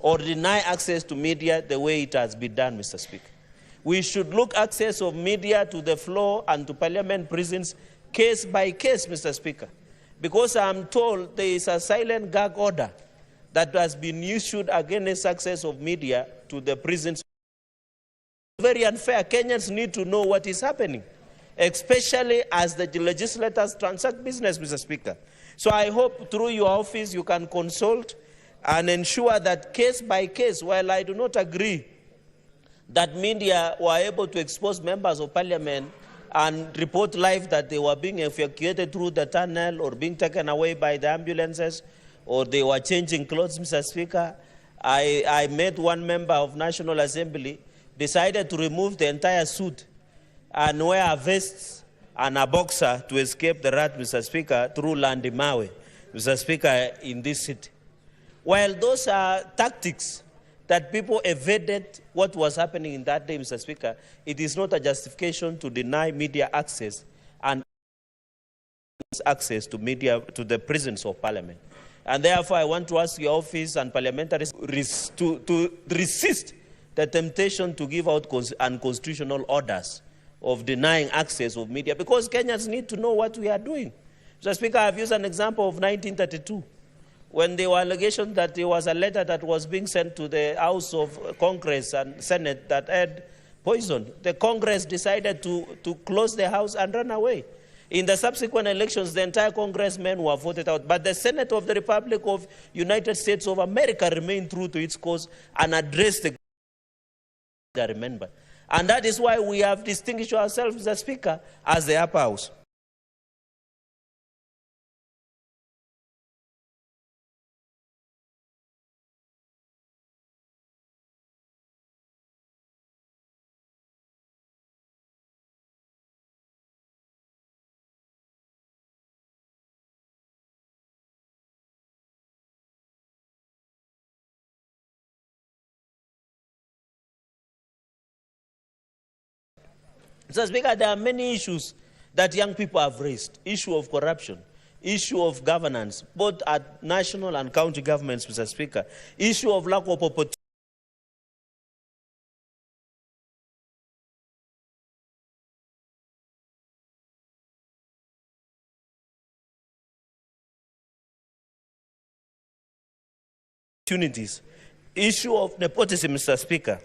or deny access to media the way it has been done, Mr. Speaker. We should look access of media to the floor and to parliament prisons case by case, Mr. Speaker, because I'm told there is a silent gag order that has been issued against access of media to the prisons. Very unfair. Kenyans need to know what is happening, especially as the legislators transact business, Mr. Speaker. So I hope through your office you can consult and ensure that case by case, while I do not agree that media were able to expose members of parliament and report live that they were being evacuated through the tunnel or being taken away by the ambulances or they were changing clothes, Mr. Speaker. I met one member of National Assembly decided to remove the entire suit and wear a vest and a boxer to escape the rat, Mr. Speaker, through Landimawe, Mr. Speaker, in this city. While those are tactics that people evaded what was happening in that day, Mr. Speaker, it is not a justification to deny media access and access to media to the prisons of parliament. And therefore, I want to ask your office and parliamentarians to resist the temptation to give out unconstitutional orders of denying access of media, because Kenyans need to know what we are doing. Mr. Speaker, I've used an example of 1932, when there were allegations that there was a letter that was being sent to the House of Congress and Senate that had poison. The Congress decided to close the House and run away. In the subsequent elections, the entire congressmen were voted out. But the Senate of the Republic of United States of America remained true to its cause and addressed the remember. And that is why we have distinguished ourselves, Mr. Speaker, as the upper house. Mr. Speaker, there are many issues that young people have raised. Issue of corruption, issue of governance, both at national and county governments, Mr. Speaker. Issue of lack of opportunity. Opportunities. Issue of nepotism, Mr. Speaker.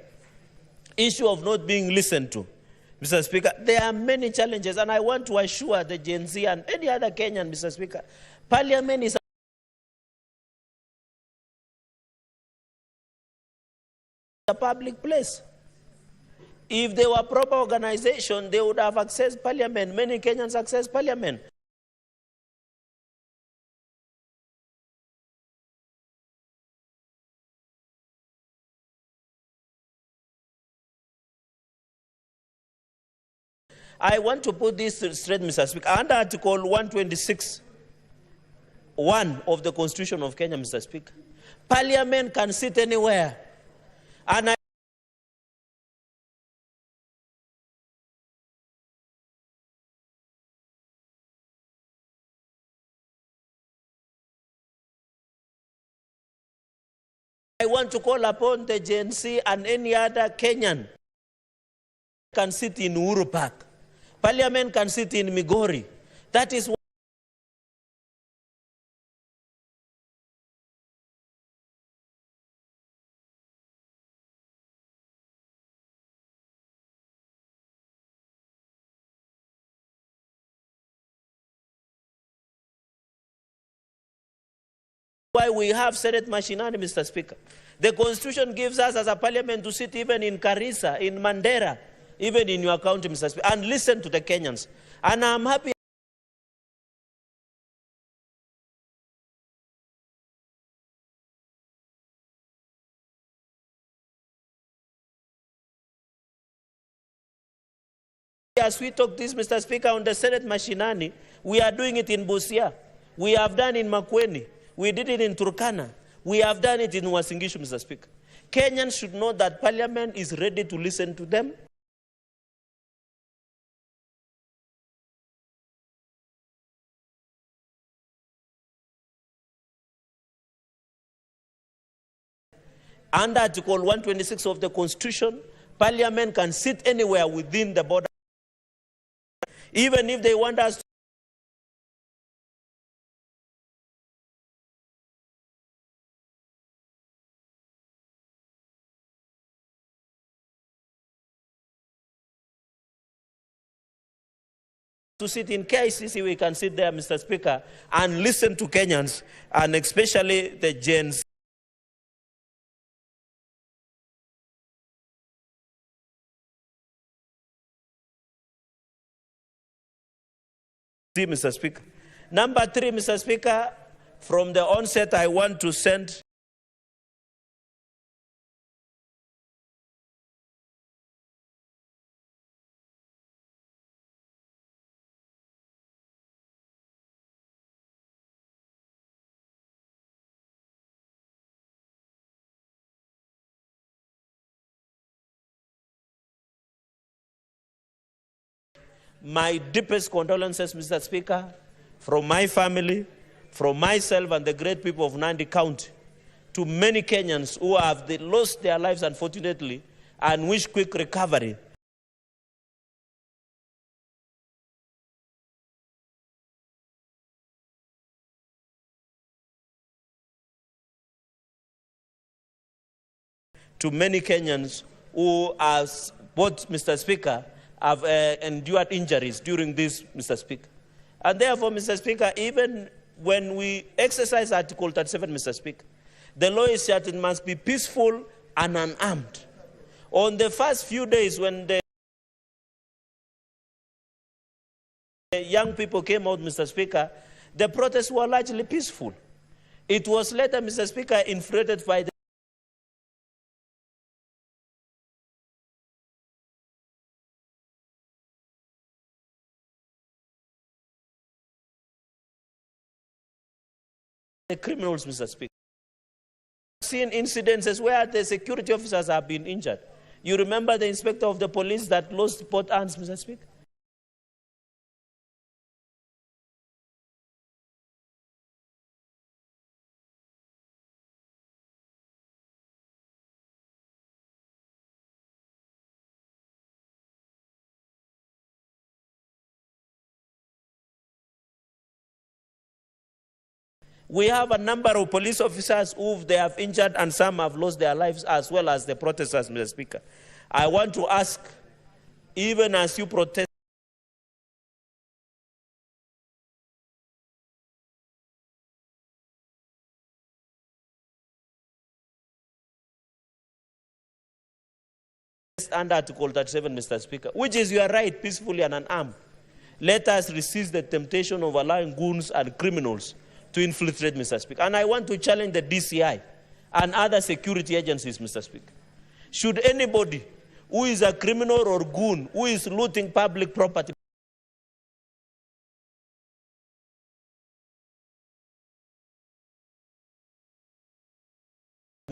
Issue of not being listened to. Mr. Speaker, there are many challenges, and I want to assure the Gen Z and any other Kenyan, Mr. Speaker, Parliament is a public place. If there were proper organization, they would have accessed Parliament. Many Kenyans access Parliament. I want to put this straight, Mr. Speaker. Under Article 126, 1 of the Constitution of Kenya, Mr. Speaker, Parliament can sit anywhere. And I want to call upon the Gen Z and any other Kenyan can sit in Uhuru Park. Parliament can sit in Migori. That is why we have Senate machinery, Mr. Speaker. The Constitution gives us as a parliament to sit even in Garissa, in Mandera, even in your county, Mr. Speaker, and listen to the Kenyans. And I'm happy as we talk this, Mr. Speaker, on the Senate machinery, we are doing it in Busia. We have done it in Makueni. We did it in Turkana. We have done it in Uasin Gishu, Mr. Speaker. Kenyans should know that Parliament is ready to listen to them. Under Article 126 of the Constitution, Parliament can sit anywhere within the border. Even if they want us to sit in KICC, we can sit there, Mr. Speaker, and listen to Kenyans, and especially the Gen Z. Mr. Speaker. Number 3, Mr. Speaker, from the onset, I want to send my deepest condolences, Mr. Speaker, from my family, from myself and the great people of Nandi County, to many Kenyans who have lost their lives, unfortunately, and wish quick recovery. To many Kenyans who, as both, Mr. Speaker, have endured injuries during this, Mr. Speaker. And therefore, Mr. Speaker, even when we exercise Article 37, Mr. Speaker, the law is that it must be peaceful and unarmed. On the first few days when the young people came out, Mr. Speaker, the protests were largely peaceful. It was later, Mr. Speaker, inflated by the criminals, Mr. Speaker. Seen incidences where the security officers have been injured. You remember the inspector of the police that lost both hands, Mr. Speaker? We have a number of police officers who they have injured and some have lost their lives, as well as the protesters, Mr. Speaker. I want to ask, even as you protest, under Article 37, Mr. Speaker, which is your right, peacefully and unarmed, let us resist the temptation of allowing goons and criminals to infiltrate, Mr. Speaker. And I want to challenge the DCI and other security agencies, Mr. Speaker. Should anybody who is a criminal or goon who is looting public property,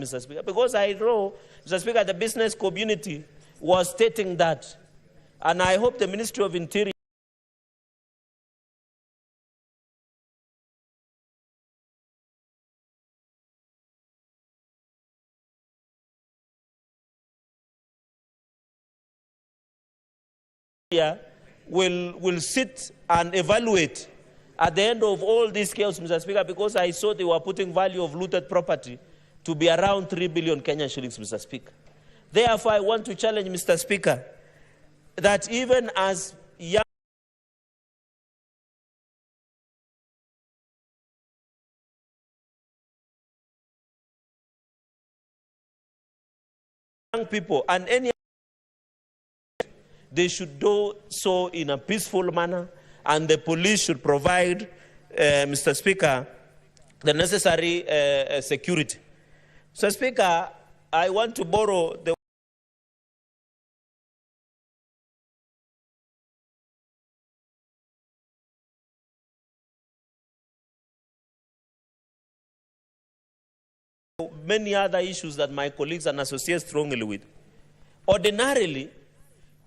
Mr. Speaker, because I know, Mr. Speaker, the business community was stating that, and I hope the Ministry of Interior will sit and evaluate at the end of all these chaos, Mr. Speaker, because I saw they were putting value of looted property to be around 3 billion Kenyan shillings, Mr. Speaker. Therefore, I want to challenge, Mr. Speaker, that even as young people and any, they should do so in a peaceful manner, and the police should provide, Mr. Speaker, the necessary security. Mr. Speaker, I want to borrow the many other issues that my colleagues and associates strongly with. Ordinarily,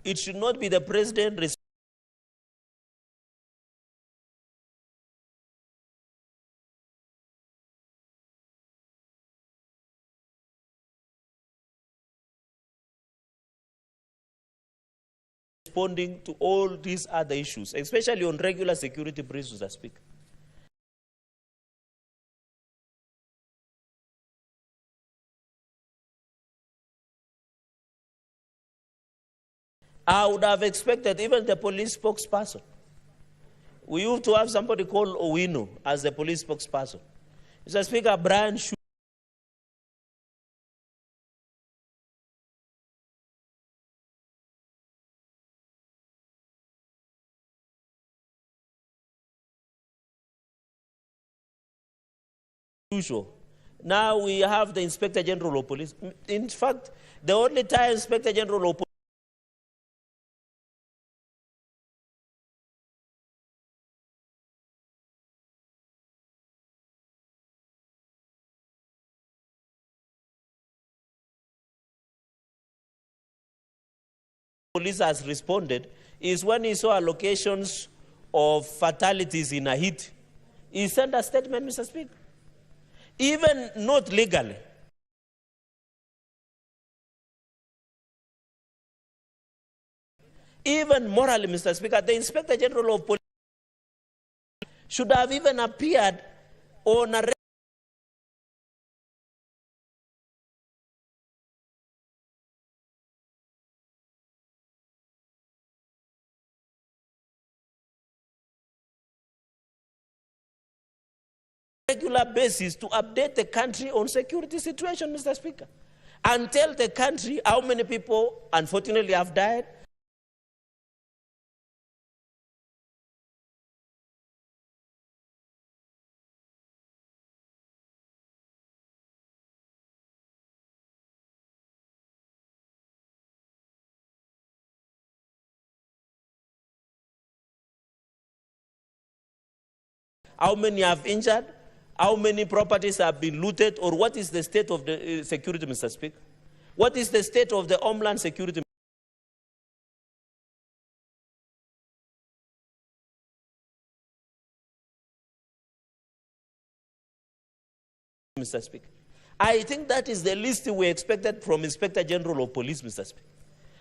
it should not be the president responding to all these other issues, especially on regular security briefs, Mr. Speaker. I would have expected even the police spokesperson. We used to have somebody called Owino as the police spokesperson. Mr. Speaker, Brian usual. Now we have the Inspector General of Police. In fact, the only time Inspector General of Police has responded is when he saw allocations of fatalities in Haiti. He sent a statement, Mr. Speaker. Even not legally. Even morally, Mr. Speaker, the Inspector General of Police should have even appeared on a regular basis to update the country on security situation, Mr. Speaker, and tell the country how many people, unfortunately, have died. How many have injured? How many properties have been looted, or what is the state of the security, Mr. Speaker? What is the state of the homeland security? Mr. Speaker, I think that is the least we expected from Inspector General of Police, Mr. Speaker.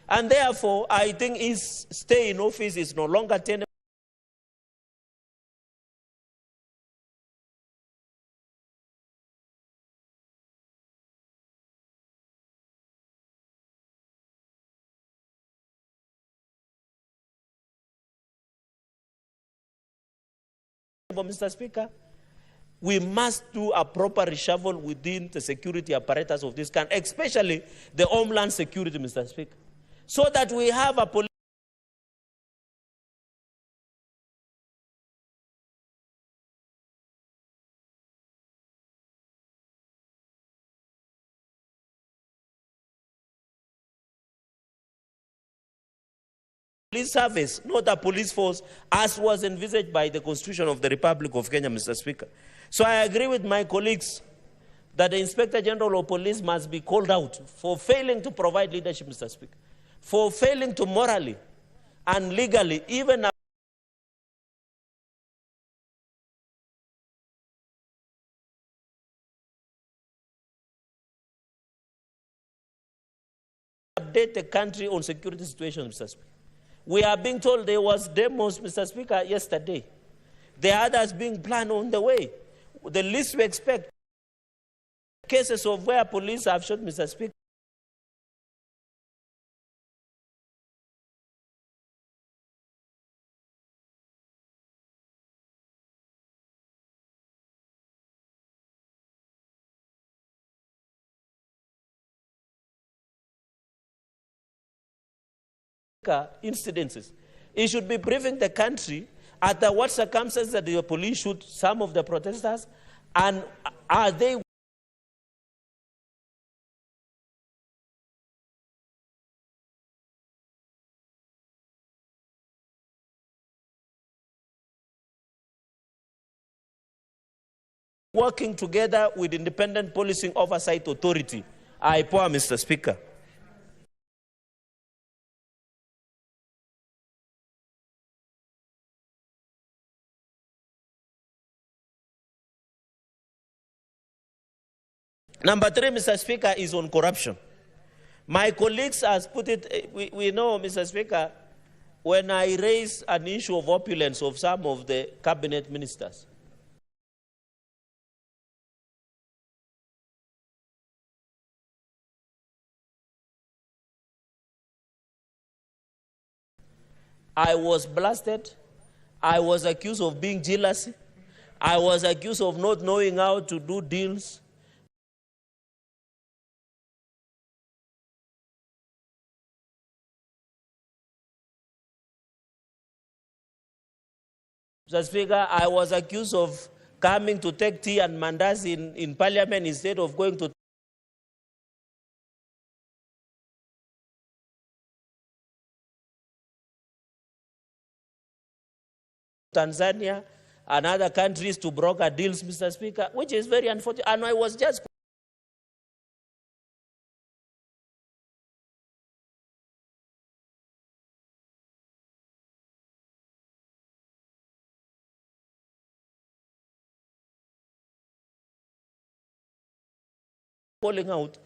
And therefore, I think his stay in office is no longer tenable. Mr. Speaker, we must do a proper reshuffle within the security apparatus of this country, especially the homeland security, Mr. Speaker, so that we have a police service, not a police force, as was envisaged by the Constitution of the Republic of Kenya, Mr. Speaker. So I agree with my colleagues that the Inspector General of Police must be called out for failing to provide leadership, Mr. Speaker, for failing to morally and legally even update the country on security situation, Mr. Speaker. We are being told there was demos, Mr. Speaker, yesterday. There are others being planned on the way. The least we expect cases of where police have shot, Mr. Speaker. Incidences. It should be briefing the country at what circumstances that the police shoot some of the protesters, and are they working together with Independent Policing Oversight Authority, IPOA, Mr. Speaker. Number 3, Mr. Speaker, is on corruption. My colleagues has put it, we know, Mr. Speaker, when I raise an issue of opulence of some of the cabinet ministers. I was blasted. I was accused of being jealous. I was accused of not knowing how to do deals. Mr. Speaker, I was accused of coming to take tea and mandazi in Parliament instead of going to Tanzania and other countries to broker deals, Mr. Speaker, which is very unfortunate. And I was just calling out,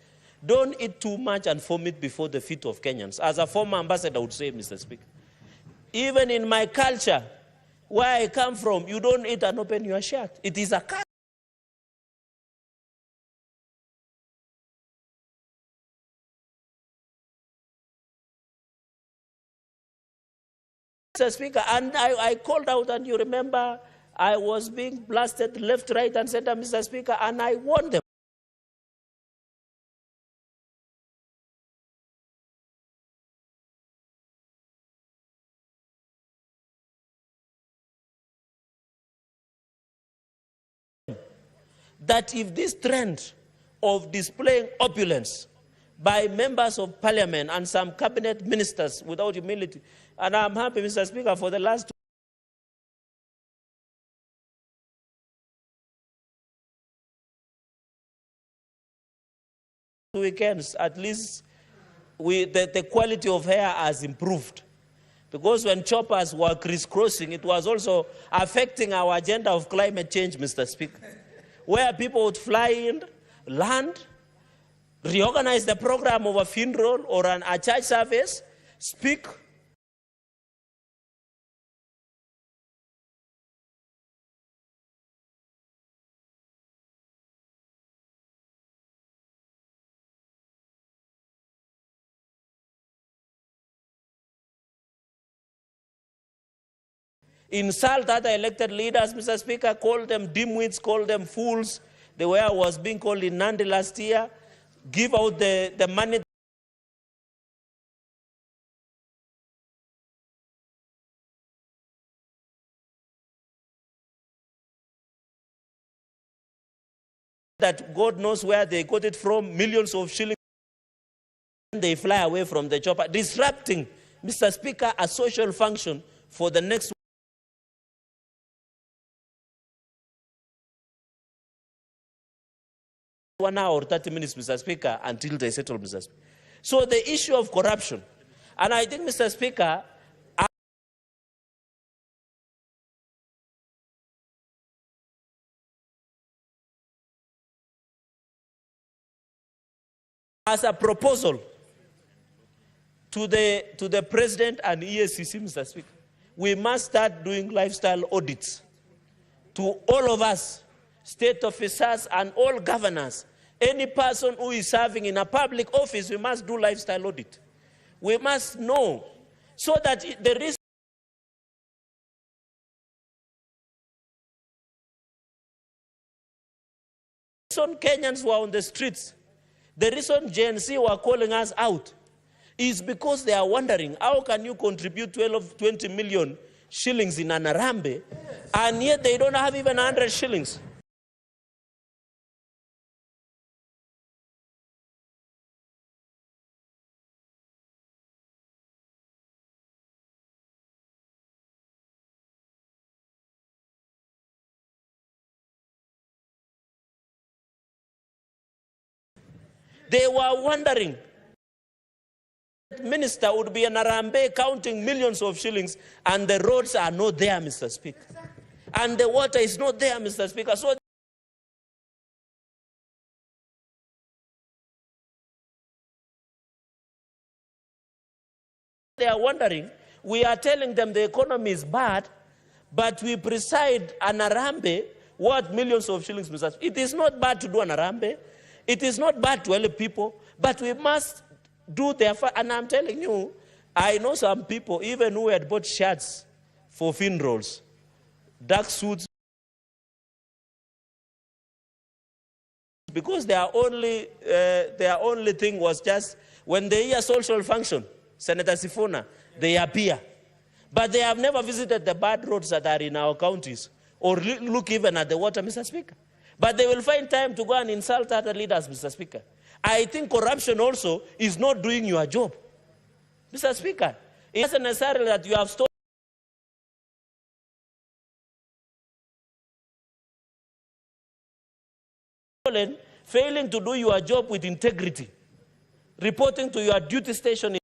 don't eat too much and vomit before the feet of Kenyans. As a former ambassador would say, Mr. Speaker, even in my culture, where I come from, you don't eat and open your shirt. It is a culture. Mr. Speaker, and I called out, and you remember, I was being blasted left, right, and center, Mr. Speaker, and I warned them. That if this trend of displaying opulence by members of parliament and some cabinet ministers without humility, and I'm happy, Mr. Speaker, for the last 2 weekends, at least the quality of hair has improved. Because when choppers were crisscrossing, it was also affecting our agenda of climate change, Mr. Speaker, where people would fly in, land, reorganize the program of a funeral or a church service, speak. Insult other elected leaders, Mr. Speaker, call them dimwits, call them fools, the way I was being called in Nandi last year, give out the money that God knows where they got it from, millions of shillings, they fly away from the chopper, disrupting, Mr. Speaker, a social function for the next 1 hour or 30 minutes, Mr. Speaker, until they settle, Mr. Speaker. So the issue of corruption, and I think, Mr. Speaker, as a proposal to the President and EACC, Mr. Speaker, we must start doing lifestyle audits to all of us, state officers and all governors. Any person who is serving in a public office, we must do lifestyle audit. We must know so that the reason Kenyans were on the streets, the reason Gen Z were calling us out is because they are wondering, how can you contribute 20 million shillings in an Arambe, and yet they don't have even 100 shillings? They were wondering, minister would be in Arambe counting millions of shillings, and the roads are not there, Mr. Speaker. And the water is not there, Mr. Speaker. So they are wondering, we are telling them the economy is bad, but we preside an Arambe worth millions of shillings, Mr. Speaker. It is not bad to do an Arambe. It is not bad to help people, but we must do their and I'm telling you, I know some people, even who had bought shirts for funerals, dark suits, because their only thing was just when they hear social function, Senator Sifuna, they appear. But they have never visited the bad roads that are in our counties or look even at the water, Mr. Speaker. But they will find time to go and insult other leaders, Mr. Speaker. I think corruption also is not doing your job. Mr. Speaker, it isn't necessarily that you have stolen, failing to do your job with integrity, reporting to your duty station.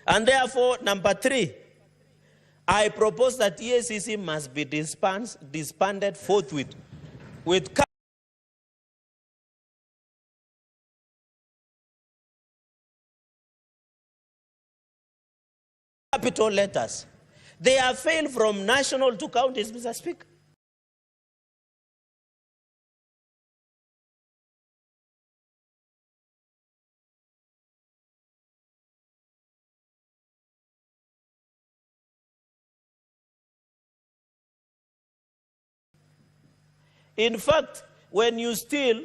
And therefore, number 3, I propose that EACC must be disbanded forthwith with capital letters. They have failed from national to counties, Mr. Speaker. In fact, when you steal,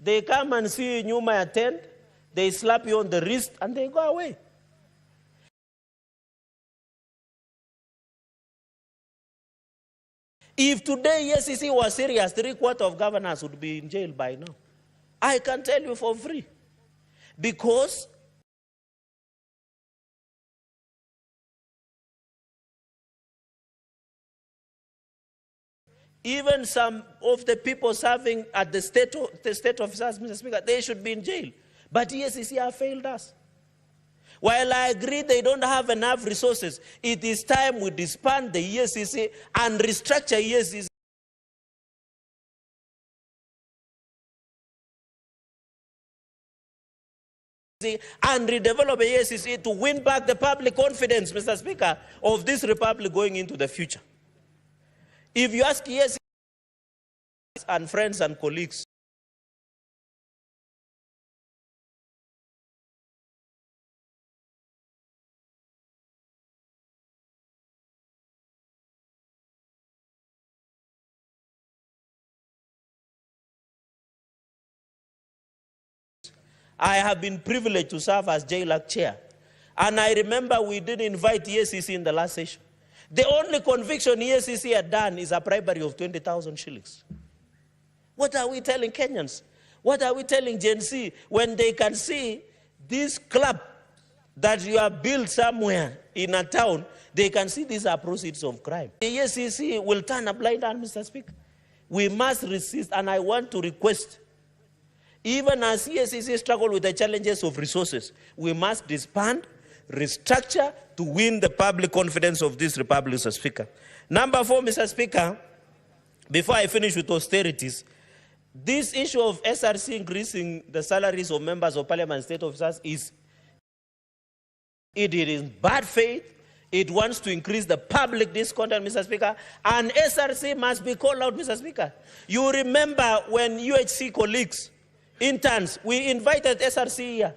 they come and see you my attend, they slap you on the wrist, and they go away. If today EACC was serious, 3/4 of governors would be in jail by now. I can tell you for free. Because even some of the people serving at the state officers, Mr. Speaker, they should be in jail. But EACC have failed us. While I agree they don't have enough resources, it is time we disband the EACC and restructure EACC and redevelop EACC to win back the public confidence, Mr. Speaker, of this republic going into the future. If you ask EACC and friends and colleagues, I have been privileged to serve as JLAC chair. And I remember we did invite EACC in the last session. The only conviction EACC had done is a bribery of 20,000 shillings. What are we telling Kenyans? What are we telling Gen Z when they can see this club that you have built somewhere in a town, they can see these are proceeds of crime. The EACC will turn a blind eye, Mr. Speaker. We must resist, and I want to request, even as EACC struggle with the challenges of resources, we must disband, restructure to win the public confidence of this republic, Mr. Speaker. Number 4, Mr. Speaker, before I finish with austerities, this issue of SRC increasing the salaries of members of parliament and state officers is in bad faith. It wants to increase the public discontent, Mr. Speaker, and SRC must be called out, Mr. Speaker. You remember when UHC colleagues, interns, we invited SRC here.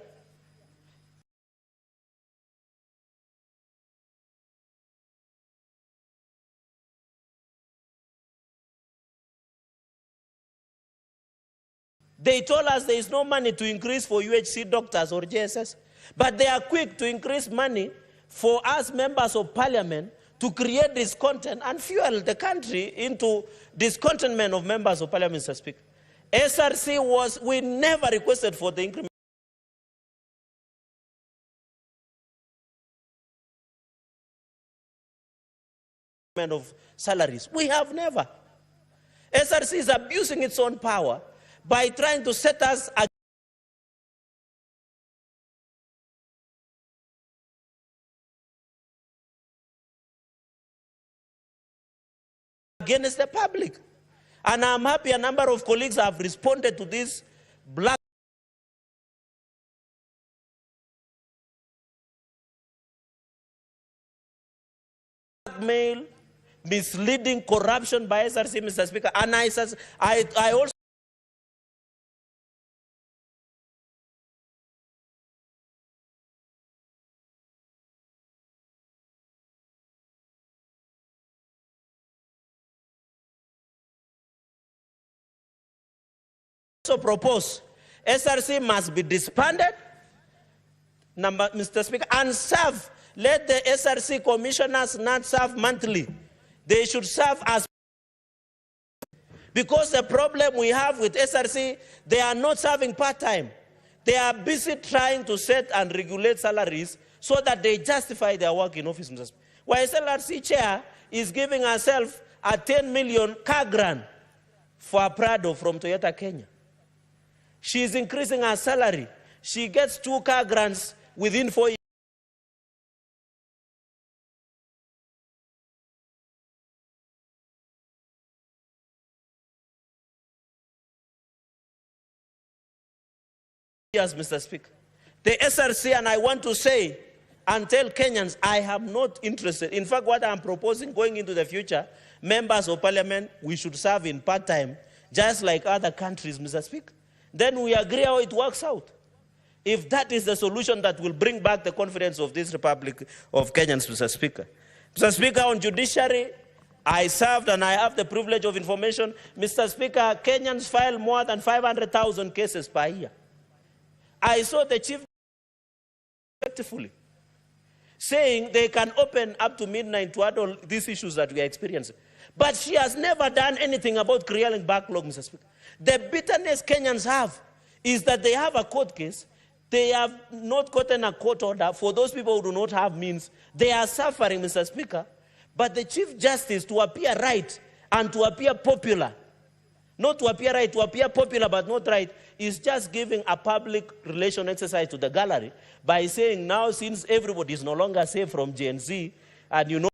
They told us there is no money to increase for UHC doctors or JSS, but they are quick to increase money for us members of parliament to create discontent and fuel the country into discontentment of members of parliament, Mr. Speaker. SRC we never requested for the increment of salaries. We have never. SRC is abusing its own power by trying to set us against the public. And I'm happy a number of colleagues have responded to this blackmail, misleading, corruption by SRC, Mr. Speaker. And I also propose SRC must be disbanded, Mr. Speaker, and serve. Let the SRC commissioners not serve monthly. They should serve as, because the problem we have with SRC, they are not serving part-time. They are busy trying to set and regulate salaries so that they justify their work in office, Mr. Speaker. While SRC chair is giving herself a 10 million car grant for a Prado from Toyota Kenya. She is increasing her salary. She gets 2 car grants within 4 years. Yes, Mr. Speaker. The SRC, and I want to say and tell Kenyans, I am not interested. In fact, what I'm proposing going into the future, members of parliament, we should serve in part-time, just like other countries, Mr. Speaker. Then we agree how it works out. If that is the solution that will bring back the confidence of this Republic of Kenyans, Mr. Speaker. Mr. Speaker, on judiciary, I served and I have the privilege of information. Mr. Speaker, Kenyans file more than 500,000 cases per year. I saw the chief effectively saying they can open up to midnight to handle these issues that we are experiencing. But she has never done anything about clearing backlog, Mr. Speaker. The bitterness Kenyans have is that they have a court case. They have not gotten a court order. For those people who do not have means, they are suffering, Mr. Speaker. But the Chief Justice, to appear right and to appear popular, not to appear right, to appear popular but not right, is just giving a public relation exercise to the gallery by saying now, since everybody is no longer safe from Gen Z, and you know,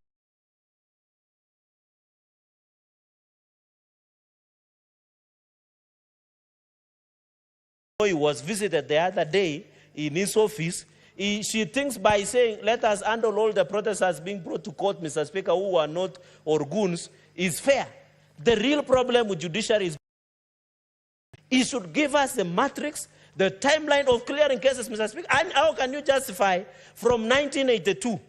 he was visited the other day in his office. She thinks by saying, let us handle all the protesters being brought to court, Mr. Speaker, who are not orgoons, is fair. The real problem with judiciary is it should give us the matrix, the timeline of clearing cases, Mr. Speaker. And how can you justify from 1982,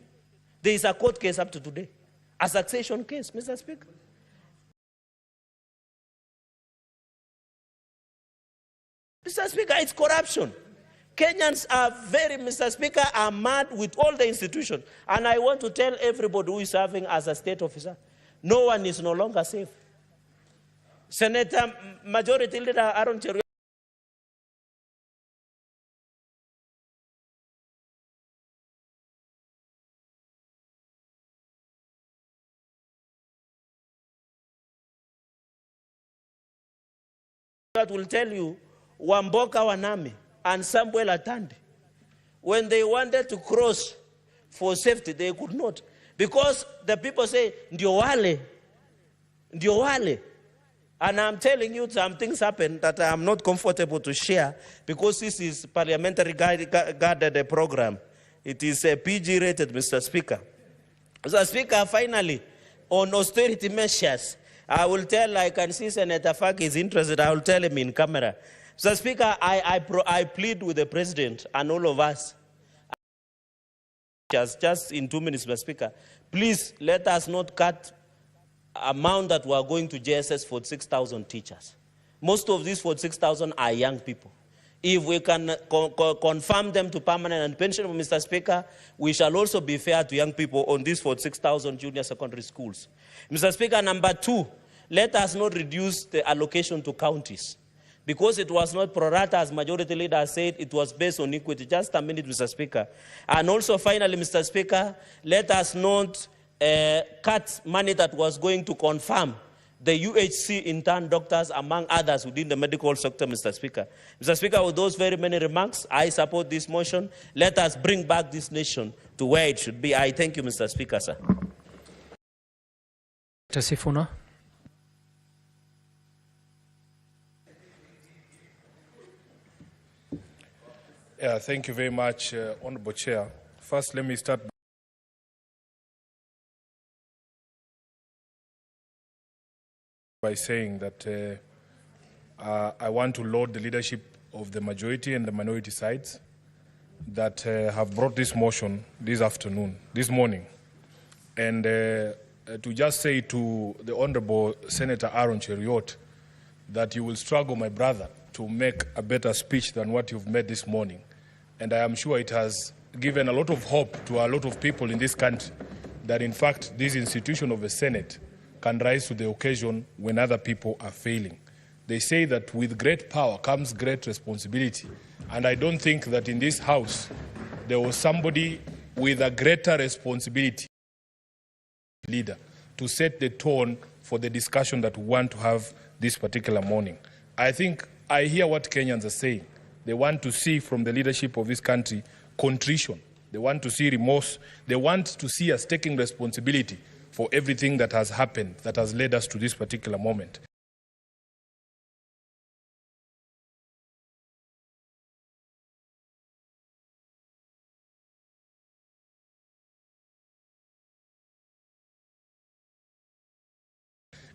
there is a court case up to today, a succession case, Mr. Speaker? Mr. Speaker, it's corruption. Kenyans are very, Mr. Speaker, are mad with all the institutions. And I want to tell everybody who is serving as a state officer, no one is no longer safe. Senator Majority Leader Aaron Cheruiyot will tell you, Wamboka Wanami and Samuel Atandi, when they wanted to cross for safety, they could not. Because the people say, ndio wale. And I'm telling you, some things happen that I'm not comfortable to share because this is parliamentary guided program. It is a PG rated, Mr. Speaker. Mr. Speaker, finally, on austerity measures, I will tell, I can see Senator Faki is interested, I will tell him in camera. Mr. Speaker, I plead with the President and all of us, just in 2 minutes, Mr. Speaker, please let us not cut amount that we are going to JSS for 6,000 teachers. Most of these 46,000 are young people. If we can confirm them to permanent and pension, Mr. Speaker, we shall also be fair to young people on these 46,000 junior secondary schools. Mr. Speaker, number 2, let us not reduce the allocation to counties. Because it was not pro rata, as Majority Leader said, it was based on equity. Just a minute, Mr. Speaker. And also, finally, Mr. Speaker, let us not cut money that was going to confirm the UHC intern doctors, among others, within the medical sector, Mr. Speaker. Mr. Speaker, with those very many remarks, I support this motion. Let us bring back this nation to where it should be. I thank you, Mr. Speaker, sir. Mr. Sifuna. Thank you very much, Honourable Chair. First, let me start by saying that I want to laud the leadership of the majority and the minority sides that have brought this motion this morning. And to just say to the Honourable Senator Aaron Cheruiyot that you will struggle, my brother, to make a better speech than what you've made this morning. And I am sure it has given a lot of hope to a lot of people in this country that, in fact, this institution of the Senate can rise to the occasion when other people are failing. They say that with great power comes great responsibility. And I don't think that in this House there was somebody with a greater responsibility, leader, to set the tone for the discussion that we want to have this particular morning. I think I hear what Kenyans are saying. They want to see from the leadership of this country contrition. They want to see remorse. They want to see us taking responsibility for everything that has happened, that has led us to this particular moment.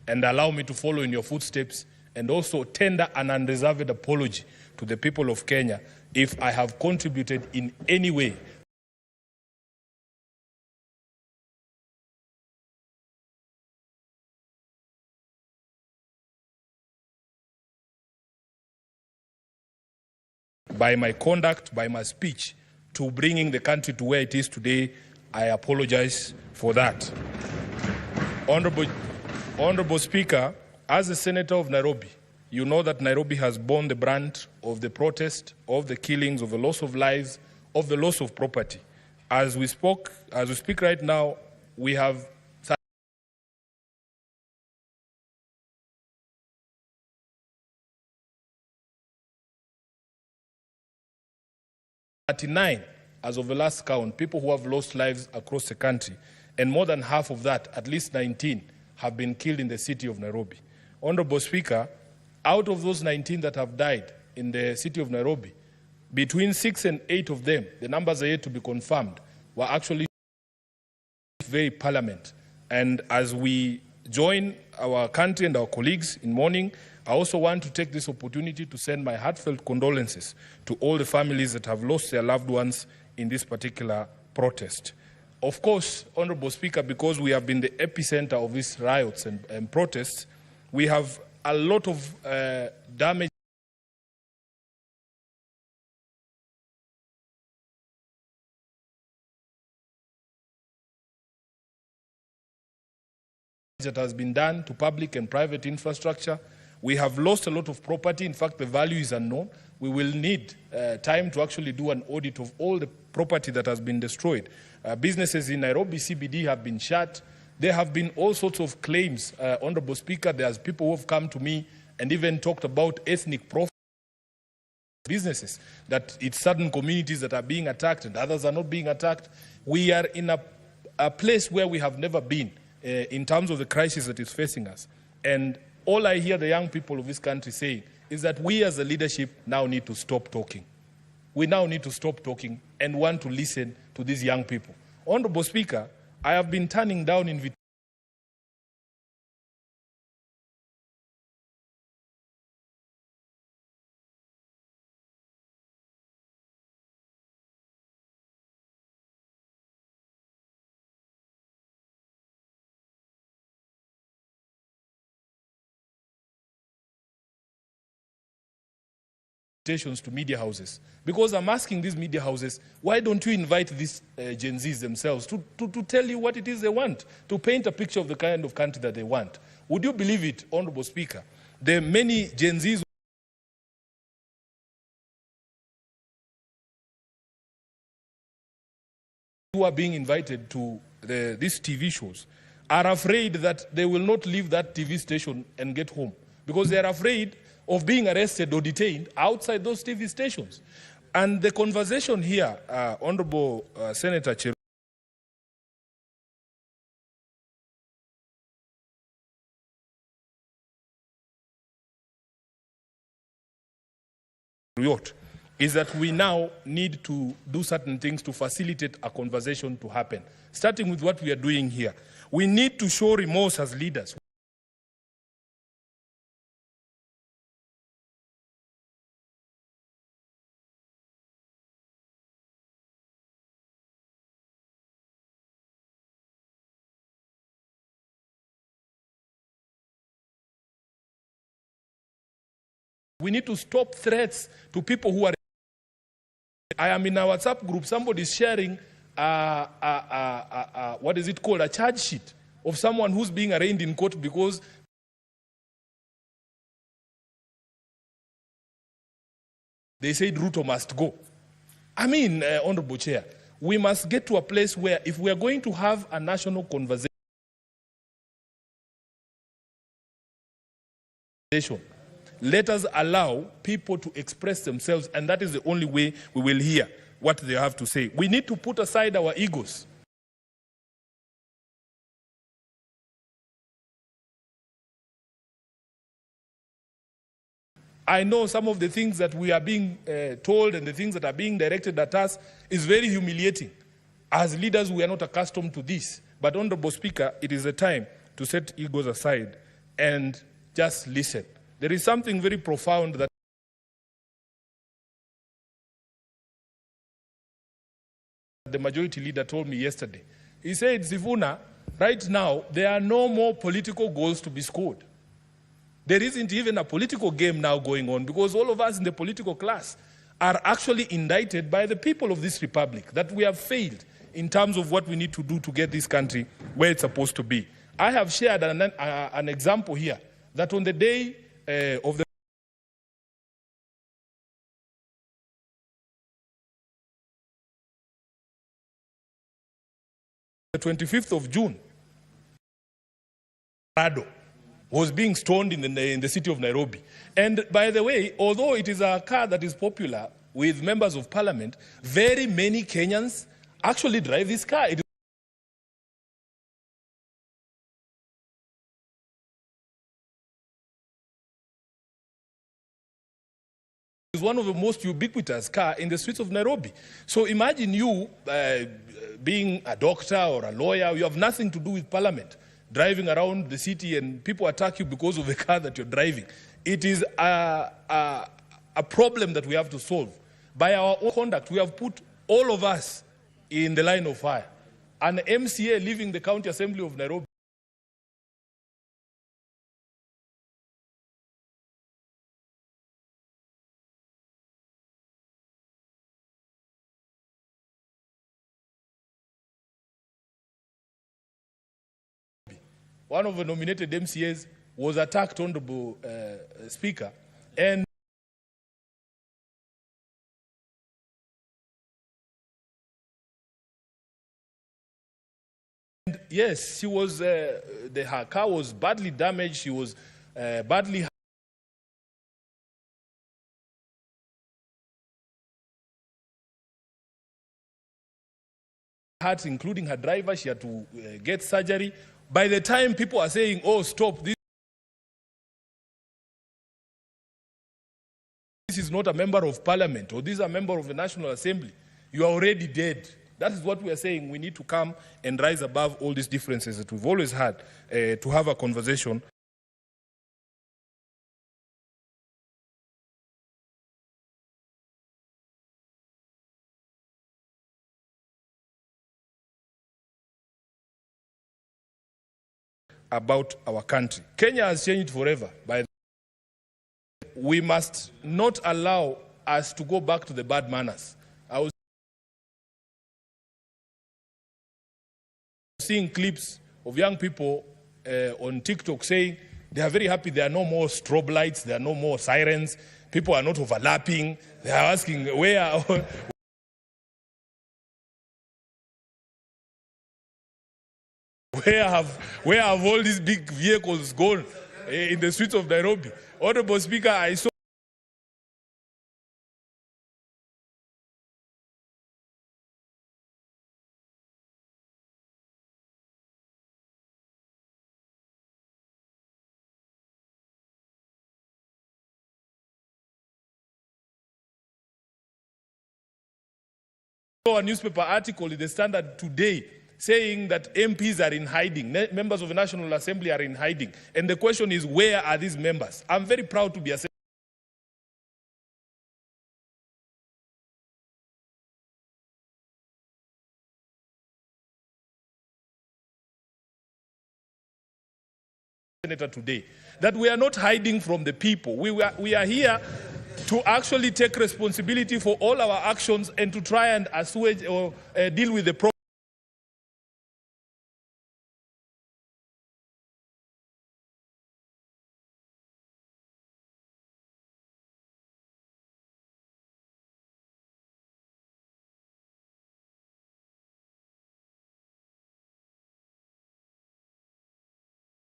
And allow me to follow in your footsteps and also tender an unreserved apology to the people of Kenya if I have contributed in any way by my conduct, by my speech, to bringing the country to where it is today. I apologize for that. Honorable Speaker, as a senator of Nairobi, you know that Nairobi has borne the brunt of the protest, of the killings, of the loss of lives, of the loss of property. As we speak right now, we have 39, as of the last count, people who have lost lives across the country, and more than half of that, at least 19, have been killed in the city of Nairobi. Honorable Speaker, out of those 19 that have died in the city of Nairobi, between 6 and 8 of them, the numbers are yet to be confirmed, were actually very parliament. And as we join our country and our colleagues in mourning, I also want to take this opportunity to send my heartfelt condolences to all the families that have lost their loved ones in this particular protest. Of course, Honorable Speaker, because we have been the epicenter of these riots and protests, we have a lot of damage that has been done to public and private infrastructure. We have lost a lot of property. In fact, the value is unknown. We will need time to actually do an audit of all the property that has been destroyed. Businesses in Nairobi CBD have been shut. There have been all sorts of claims, Honorable Speaker. There's people who have come to me and even talked about ethnic profiles. Businesses, that it's certain communities that are being attacked and others are not being attacked. We are in a place where we have never been in terms of the crisis that is facing us. And all I hear the young people of this country saying is that we as a leadership now need to stop talking. We now need to stop talking and want to listen to these young people. Honorable Speaker, I have been turning down invitations to media houses, because I'm asking these media houses, why don't you invite these Gen Zs themselves to tell you what it is they want, to paint a picture of the kind of country that they want? Would you believe it, Honorable Speaker? There are many Gen Zs who are being invited to these TV shows are afraid that they will not leave that TV station and get home, because they are afraid of being arrested or detained outside those TV stations. And the conversation here, Honorable Senator Cheruiyot, is that we now need to do certain things to facilitate a conversation to happen, starting with what we are doing here. We need to show remorse as leaders. We need to stop threats to people who are... I am in a WhatsApp group, somebody is sharing what is it called, a charge sheet of someone who's being arraigned in court because they said Ruto must go. I mean, Honorable Chair, we must get to a place where if we are going to have a national conversation, let us allow people to express themselves, and that is the only way we will hear what they have to say. We need to put aside our egos. I know some of the things that we are being told and the things that are being directed at us is very humiliating. As leaders, we are not accustomed to this. But, Honorable Speaker, it is a time to set egos aside and just listen. There is something very profound that the majority leader told me yesterday. He said, Sifuna, right now, there are no more political goals to be scored. There isn't even a political game now going on because all of us in the political class are actually indicted by the people of this republic that we have failed in terms of what we need to do to get this country where it's supposed to be. I have shared an example here that on the day of the 25th of June, Rado was being stoned in the city of Nairobi. And by the way, although it is a car that is popular with members of parliament, very many Kenyans actually drive this car. It is one of the most ubiquitous car in the streets of Nairobi. So imagine you being a doctor or a lawyer, you have nothing to do with parliament, driving around the city and people attack you because of the car that you're driving. It is a problem that we have to solve. By our own conduct, we have put all of us in the line of fire. An MCA leaving the County Assembly of Nairobi one of the nominated MCAs was attacked, Honorable Speaker, and yes, she was, her car was badly damaged, she was badly hurt, including her driver. She had to get surgery. By the time people are saying, oh, stop, this is not a member of parliament, or this is a member of the National Assembly, you are already dead. That is what we are saying. We need to come and rise above all these differences that we've always had to have a conversation. About our country. Kenya has changed forever. We must not allow us to go back to the bad manners. I was seeing clips of young people on TikTok saying they are very happy there are no more strobe lights, there are no more sirens, people are not overlapping. They are asking where have all these big vehicles gone in the streets of Nairobi? Honorable Speaker, I saw saw a newspaper article in the Standard today saying that MPs are in hiding, members of the National Assembly are in hiding. And the question is, where are these members? I'm very proud to be a senator today, that we are not hiding from the people. We are here to actually take responsibility for all our actions and to try and assuage or deal with the problem.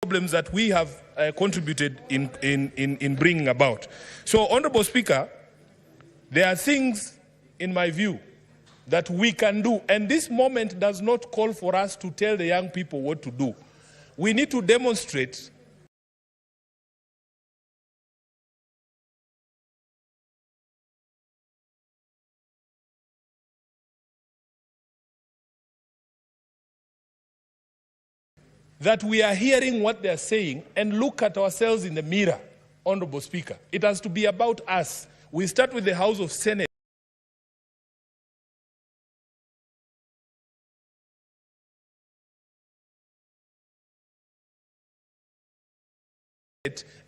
Problems that we have contributed in bringing about. So, Honorable Speaker, there are things, in my view, that we can do. And this moment does not call for us to tell the young people what to do. We need to demonstrate that we are hearing what they are saying and look at ourselves in the mirror, Honorable Speaker. It has to be about us. We start with the House of Senate.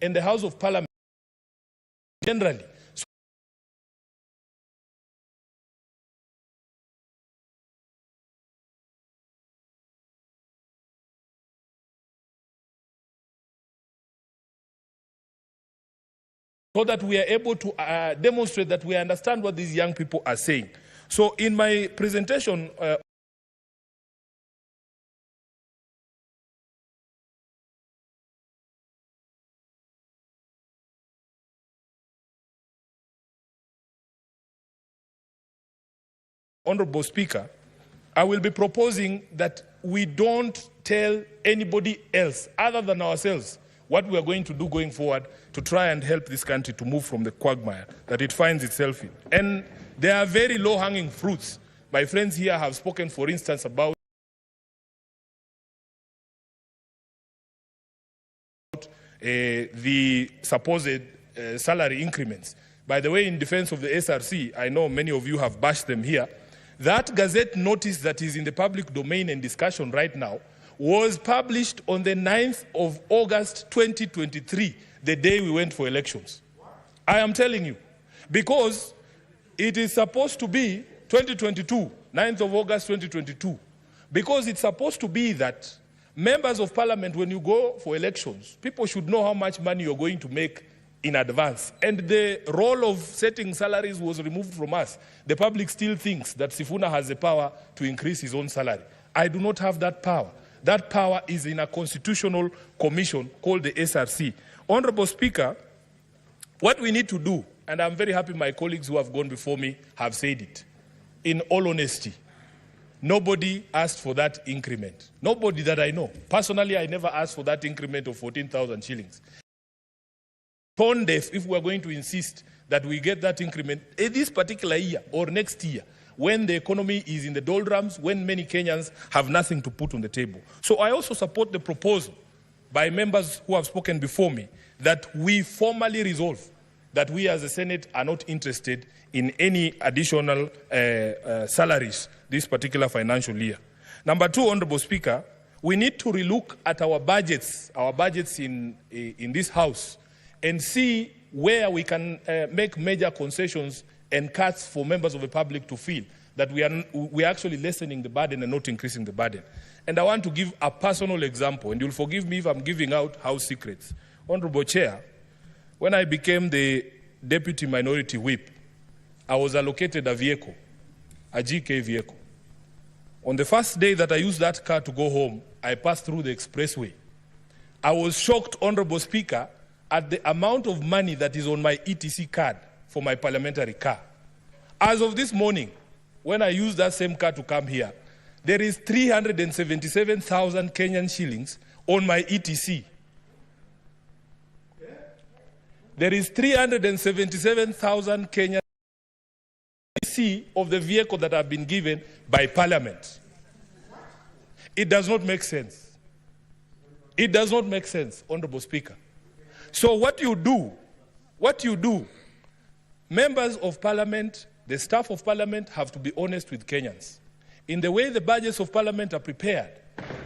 And the House of Parliament generally. So that we are able to demonstrate that we understand what these young people are saying. So in my presentation, Honorable Speaker, I will be proposing that we don't tell anybody else other than ourselves what we are going to do going forward to try and help this country to move from the quagmire that it finds itself in. And there are very low-hanging fruits. My friends here have spoken, for instance, about the supposed salary increments. By the way, in defense of the SRC, I know many of you have bashed them here. That Gazette notice that is in the public domain and discussion right now was published on the 9th of August 2023, the day we went for elections. I am telling you, because it is supposed to be 2022, 9th of August 2022, because it's supposed to be that members of parliament, when you go for elections, people should know how much money you're going to make in advance. And the role of setting salaries was removed from us. The public still thinks that Sifuna has the power to increase his own salary. I do not have that power. That power is in a constitutional commission called the SRC. Honorable Speaker, what we need to do, and I'm very happy my colleagues who have gone before me have said it, in all honesty, nobody asked for that increment. Nobody that I know. Personally, I never asked for that increment of 14,000 shillings. Tone deaf if we are going to insist that we get that increment this particular year or next year, when the economy is in the doldrums, when many Kenyans have nothing to put on the table. So I also support the proposal by members who have spoken before me that we formally resolve that we as a Senate are not interested in any additional salaries this particular financial year. Number two, Honorable Speaker, we need to relook at our budgets in this House and see where we can make major concessions and cuts for members of the public to feel that we are actually lessening the burden and not increasing the burden. And I want to give a personal example, and you'll forgive me if I'm giving out house secrets. Honorable Chair, when I became the Deputy Minority Whip, I was allocated a vehicle, a GK vehicle. On the first day that I used that car to go home, I passed through the expressway. I was shocked, Honorable Speaker, at the amount of money that is on my ETC card for my parliamentary car. As of this morning, when I used that same car to come here, there is 377,000 Kenyan shillings on my ETC. There is 377,000 Kenyan efficiency of the vehicle that have been given by Parliament. It does not make sense. It does not make sense, Honorable Speaker. So what you do, members of Parliament, the staff of Parliament have to be honest with Kenyans. In the way the budgets of Parliament are prepared,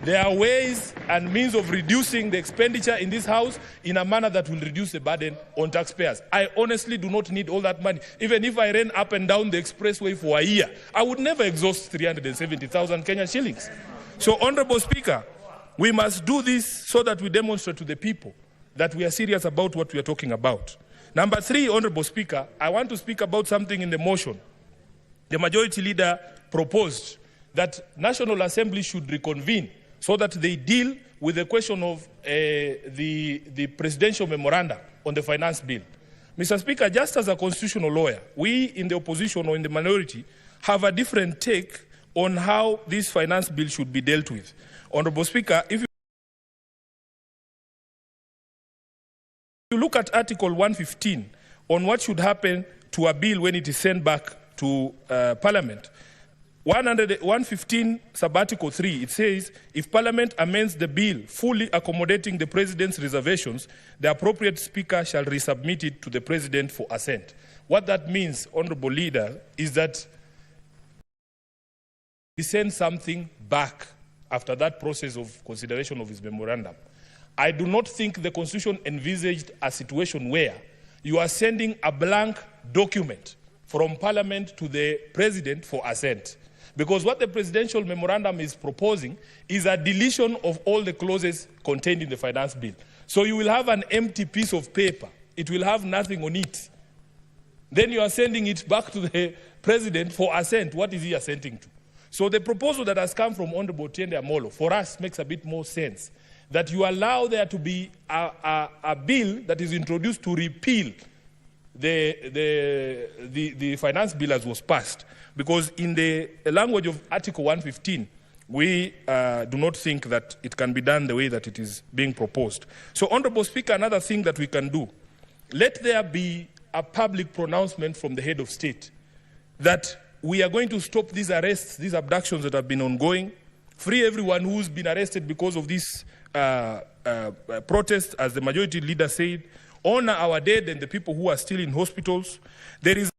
there are ways and means of reducing the expenditure in this House in a manner that will reduce the burden on taxpayers. I honestly do not need all that money. Even if I ran up and down the expressway for a year, I would never exhaust 370,000 Kenyan shillings. So, Honorable Speaker, we must do this so that we demonstrate to the people that we are serious about what we are talking about. Number 3, Honorable Speaker, I want to speak about something in the motion. The Majority Leader proposed that National Assembly should reconvene so that they deal with the question of the presidential memorandum on the finance bill. Mr. Speaker, just as a constitutional lawyer, we in the opposition or in the minority have a different take on how this finance bill should be dealt with. Honorable Speaker, if you look at Article 115 on what should happen to a bill when it is sent back to Parliament, 115 sub-article 3, it says, if Parliament amends the bill fully accommodating the President's reservations, the appropriate Speaker shall resubmit it to the President for assent. What that means, Honourable Leader, is that he sends something back after that process of consideration of his memorandum. I do not think the Constitution envisaged a situation where you are sending a blank document from Parliament to the President for assent. Because what the presidential memorandum is proposing is a deletion of all the clauses contained in the finance bill. So you will have an empty piece of paper. It will have nothing on it. Then you are sending it back to the President for assent. What is he assenting to? So the proposal that has come from Honorable Tiende Amolo, for us, makes a bit more sense. That you allow there to be a bill that is introduced to repeal the finance bill as was passed. Because in the language of Article 115, we do not think that it can be done the way that it is being proposed. So, Honourable Speaker, another thing that we can do, let there be a public pronouncement from the head of state that we are going to stop these arrests, these abductions that have been ongoing, free everyone who's been arrested because of this protest, as the Majority Leader said, honor our dead and the people who are still in hospitals. There is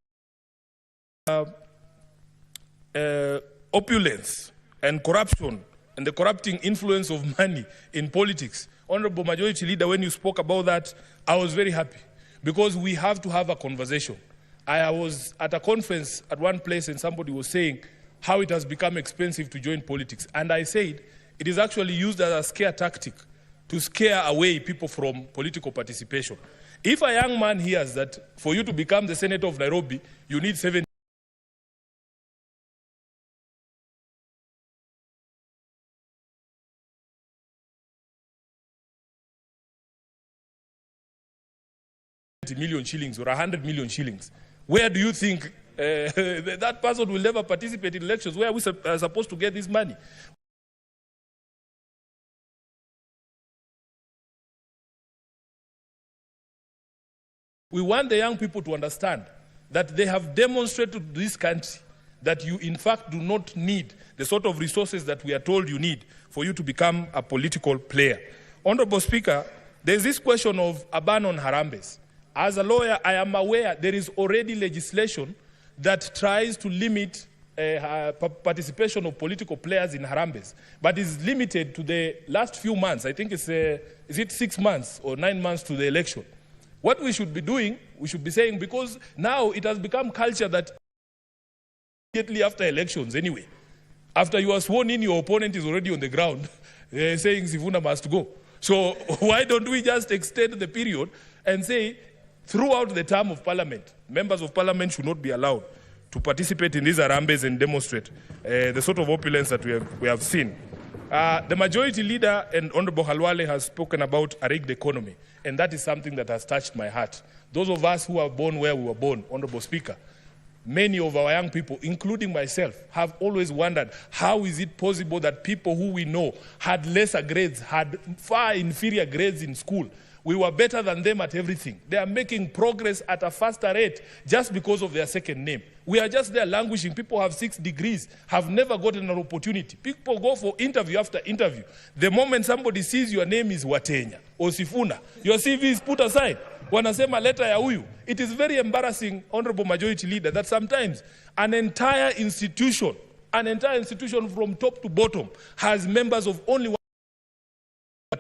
opulence and corruption and the corrupting influence of money in politics. Honorable Majority Leader, when you spoke about that, I was very happy because we have to have a conversation. I was at a conference at one place and somebody was saying how it has become expensive to join politics. And I said it is actually used as a scare tactic to scare away people from political participation. If a young man hears that for you to become the Senator of Nairobi, you need 70 million shillings or 100 million shillings, where do you think that person will never participate in elections? Where are we supposed to get this money? We want the young people to understand that they have demonstrated to this country that you in fact do not need the sort of resources that we are told you need for you to become a political player. Honorable Speaker, there's this question of a ban on harambes. As a lawyer, I am aware there is already legislation that tries to limit participation of political players in harambes, but is limited to the last few months. I think it's, is it 6 months or 9 months to the election? What we should be doing, we should be saying, because now it has become culture that immediately after elections anyway, after you are sworn in, your opponent is already on the ground saying Sifuna must go. So why don't we just extend the period and say, throughout the term of Parliament, members of Parliament should not be allowed to participate in these harambes and demonstrate the sort of opulence that we have seen. The Majority Leader and Honorable Halwale has spoken about a rigged economy, and that is something that has touched my heart. Those of us who are born where we were born, Honorable Speaker, many of our young people, including myself, have always wondered how is it possible that people who we know had lesser grades, had far inferior grades in school, We were better than them at everything. They are making progress at a faster rate just because of their second name. We are just there languishing. People have 6 degrees, have never gotten an opportunity. People go for interview after interview. The moment somebody sees your name is Watenya or Sifuna, your CV is put aside. Wanasema letter ya huyu. It is very embarrassing, Honorable Majority Leader, that sometimes an entire institution from top to bottom has members of only one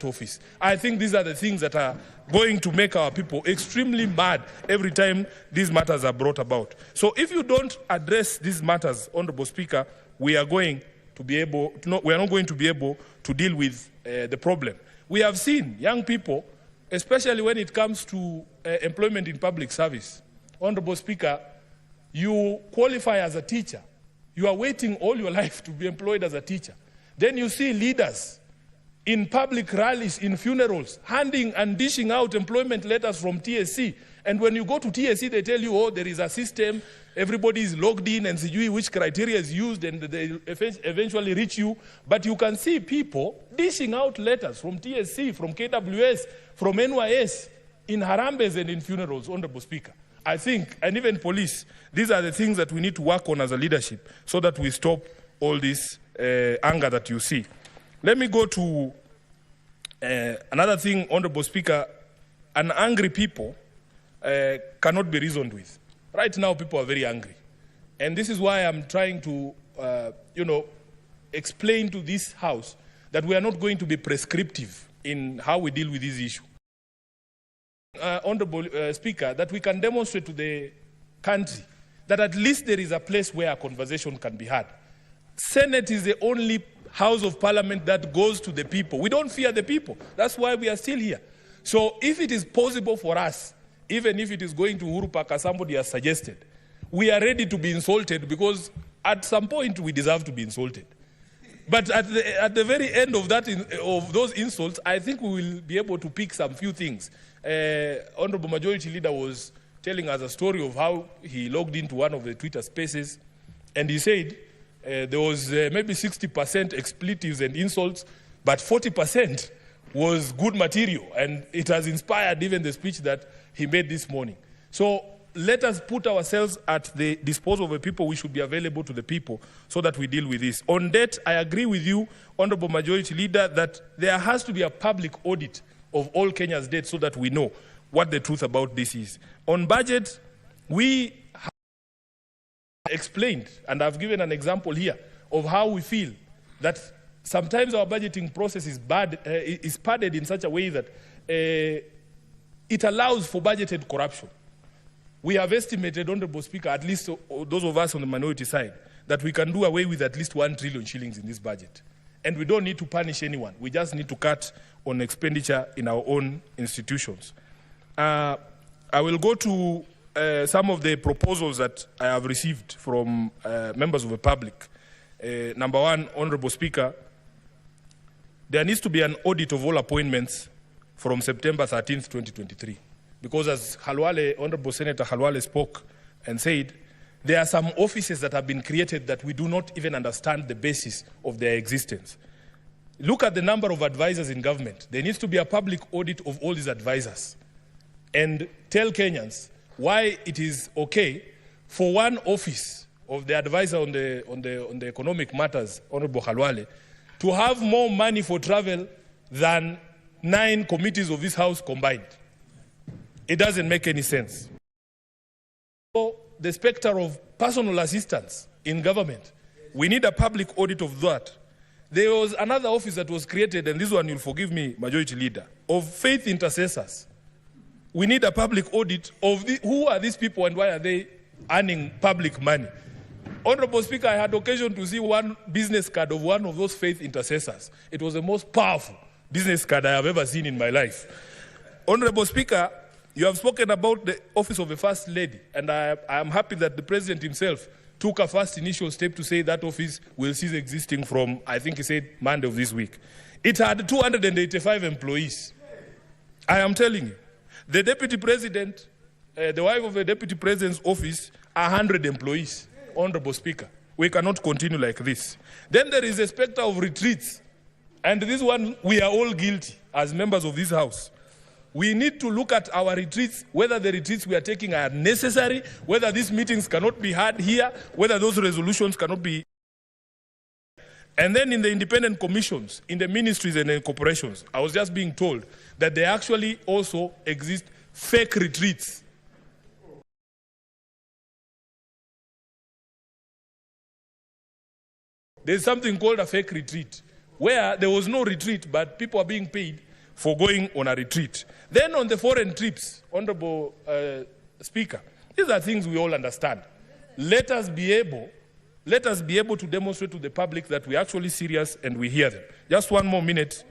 office. I think these are the things that are going to make our people extremely mad every time these matters are brought about. So if you don't address these matters, Honorable Speaker, we are not going to be able to deal with the problem. We have seen young people, especially when it comes to employment in public service. Honorable Speaker, you qualify as a teacher. You are waiting all your life to be employed as a teacher. Then you see leaders in public rallies, in funerals, handing and dishing out employment letters from TSC. And when you go to TSC, they tell you, oh, there is a system, everybody is logged in and see which criteria is used and they eventually reach you. But you can see people dishing out letters from TSC, from KWS, from NYS, in Harambes and in funerals, Honorable Speaker. I think, and even police, these are the things that we need to work on as a leadership so that we stop all this anger that you see. Let me go to another thing, Honorable Speaker. An angry people cannot be reasoned with. Right now, people are very angry. And this is why I'm trying to, explain to this House that we are not going to be prescriptive in how we deal with this issue. Honorable Speaker, that we can demonstrate to the country that at least there is a place where a conversation can be had. Senate is the only House of Parliament that goes to the people. We don't fear the people. That's why we are still here. So if it is possible for us, even if it is going to Uhuru Park, as somebody has suggested, we are ready to be insulted because at some point we deserve to be insulted. But at the very end of those insults, I think we will be able to pick some few things. Honorable Majority Leader was telling us a story of how he logged into one of the Twitter spaces, and he said there was maybe 60% expletives and insults, but 40% was good material, and it has inspired even the speech that he made this morning. So let us put ourselves at the disposal of the people. We should be available to the people so that we deal with this. On debt, I agree with you, Honorable Majority Leader, that there has to be a public audit of all Kenya's debt so that we know what the truth about this is. On budget, we have explained, and I've given an example here, of how we feel that sometimes our budgeting process is padded in such a way that it allows for budgeted corruption. We have estimated, Honorable Speaker, at least those of us on the minority side, that we can do away with at least 1 trillion shillings in this budget. And we don't need to punish anyone. We just need to cut on expenditure in our own institutions. I will go to some of the proposals that I have received from members of the public. Number one, Honorable Speaker, there needs to be an audit of all appointments from September 13th, 2023. Because as Honorable Senator Halwale spoke and said, there are some offices that have been created that we do not even understand the basis of their existence. Look at the number of advisors in government. There needs to be a public audit of all these advisors. And tell Kenyans why it is okay for one office of the advisor on the economic matters, Honorable Halwale, to have more money for travel than 9 committees of this House combined. It doesn't make any sense. So the specter of personal assistance in government, we need a public audit of that. There was another office that was created, and this one you'll forgive me, Majority Leader, of faith intercessors. We need a public audit of who are these people and why are they earning public money. Honorable Speaker, I had occasion to see one business card of one of those faith intercessors. It was the most powerful business card I have ever seen in my life. Honorable Speaker, you have spoken about the office of the First Lady, and I am happy that the President himself took a first initial step to say that office will cease existing from, I think he said, Monday of this week. It had 285 employees. I am telling you. The Deputy President, the wife of the Deputy President's office, 100 employees. Honorable Speaker, we cannot continue like this. Then there is a specter of retreats. And this one, we are all guilty as members of this House. We need to look at our retreats, whether the retreats we are taking are necessary, whether these meetings cannot be had here, whether those resolutions cannot be. And then in the independent commissions, in the ministries and in corporations, I was just being told that there actually also exist fake retreats. There's something called a fake retreat, where there was no retreat, but people are being paid for going on a retreat. Then on the foreign trips, Honorable Speaker, these are things we all understand. Let us be able to demonstrate to the public that we're actually serious and we hear them. Just one more minute.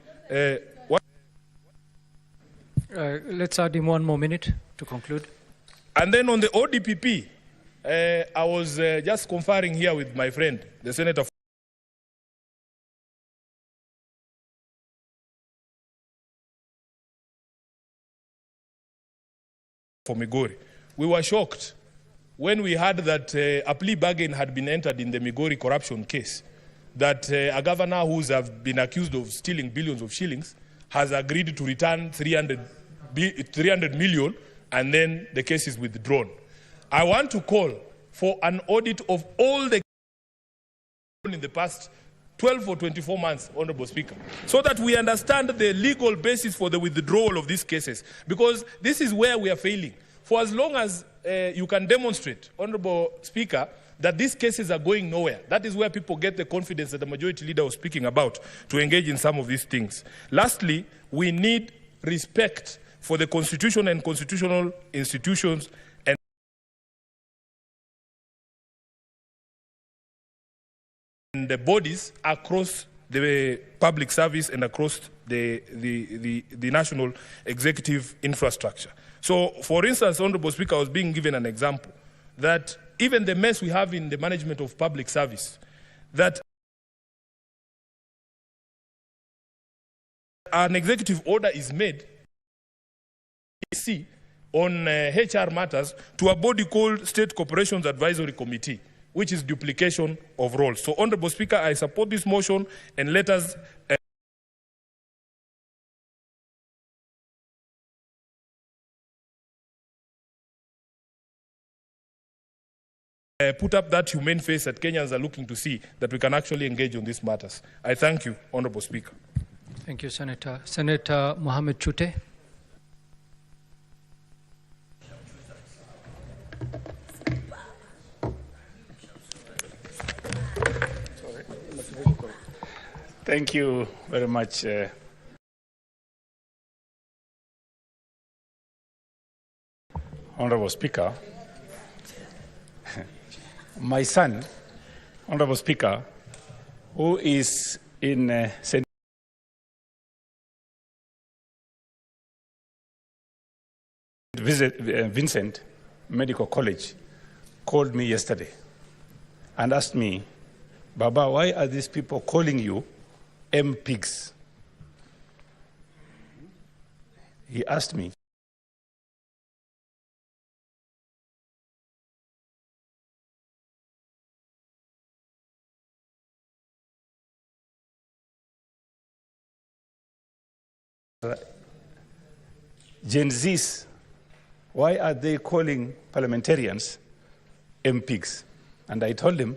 Let's add in 1 more minute to conclude. And then on the ODPP, I was just conferring here with my friend, the Senator for Migori. We were shocked when we heard that a plea bargain had been entered in the Migori corruption case, that a governor who's have been accused of stealing billions of shillings has agreed to return 300 million, and then the case is withdrawn. I want to call for an audit of all the in the past 12 or 24 months, Honorable Speaker, so that we understand the legal basis for the withdrawal of these cases, because this is where we are failing. For as long as you can demonstrate, Honorable Speaker, that these cases are going nowhere, that is where people get the confidence that the majority leader was speaking about to engage in some of these things. Lastly, we need respect for the Constitution and constitutional institutions and the bodies across the public service and across the national executive infrastructure. So, for instance, Honorable Speaker, I was being given an example that even the mess we have in the management of public service, that an executive order is made on HR matters to a body called State Corporations Advisory Committee, which is duplication of roles. So, Honorable Speaker, I support this motion, and let us put up that humane face that Kenyans are looking to see, that we can actually engage on these matters. I thank you, Honorable Speaker. Thank you, Senator. Senator Mohamed Chute. Thank you very much. Honorable Speaker, my son, Honorable Speaker, who is in St. Vincent Medical College, called me yesterday and asked me, Baba, why are these people calling you M-pigs? He asked me. Gen Zs, why are they calling parliamentarians M-pigs? And I told him,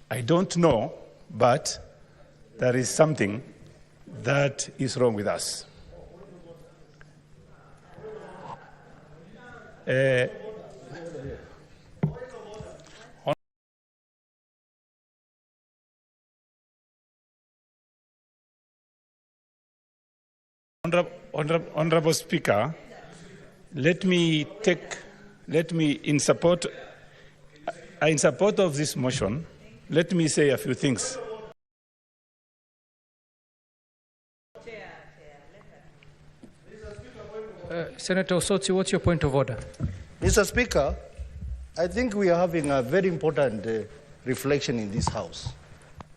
I don't know, but there is something that is wrong with us. Honorable Speaker, let me in support of this motion, let me say a few things. Senator Osotsi, what's your point of order? Mr. Speaker, I think we are having a very important reflection in this House.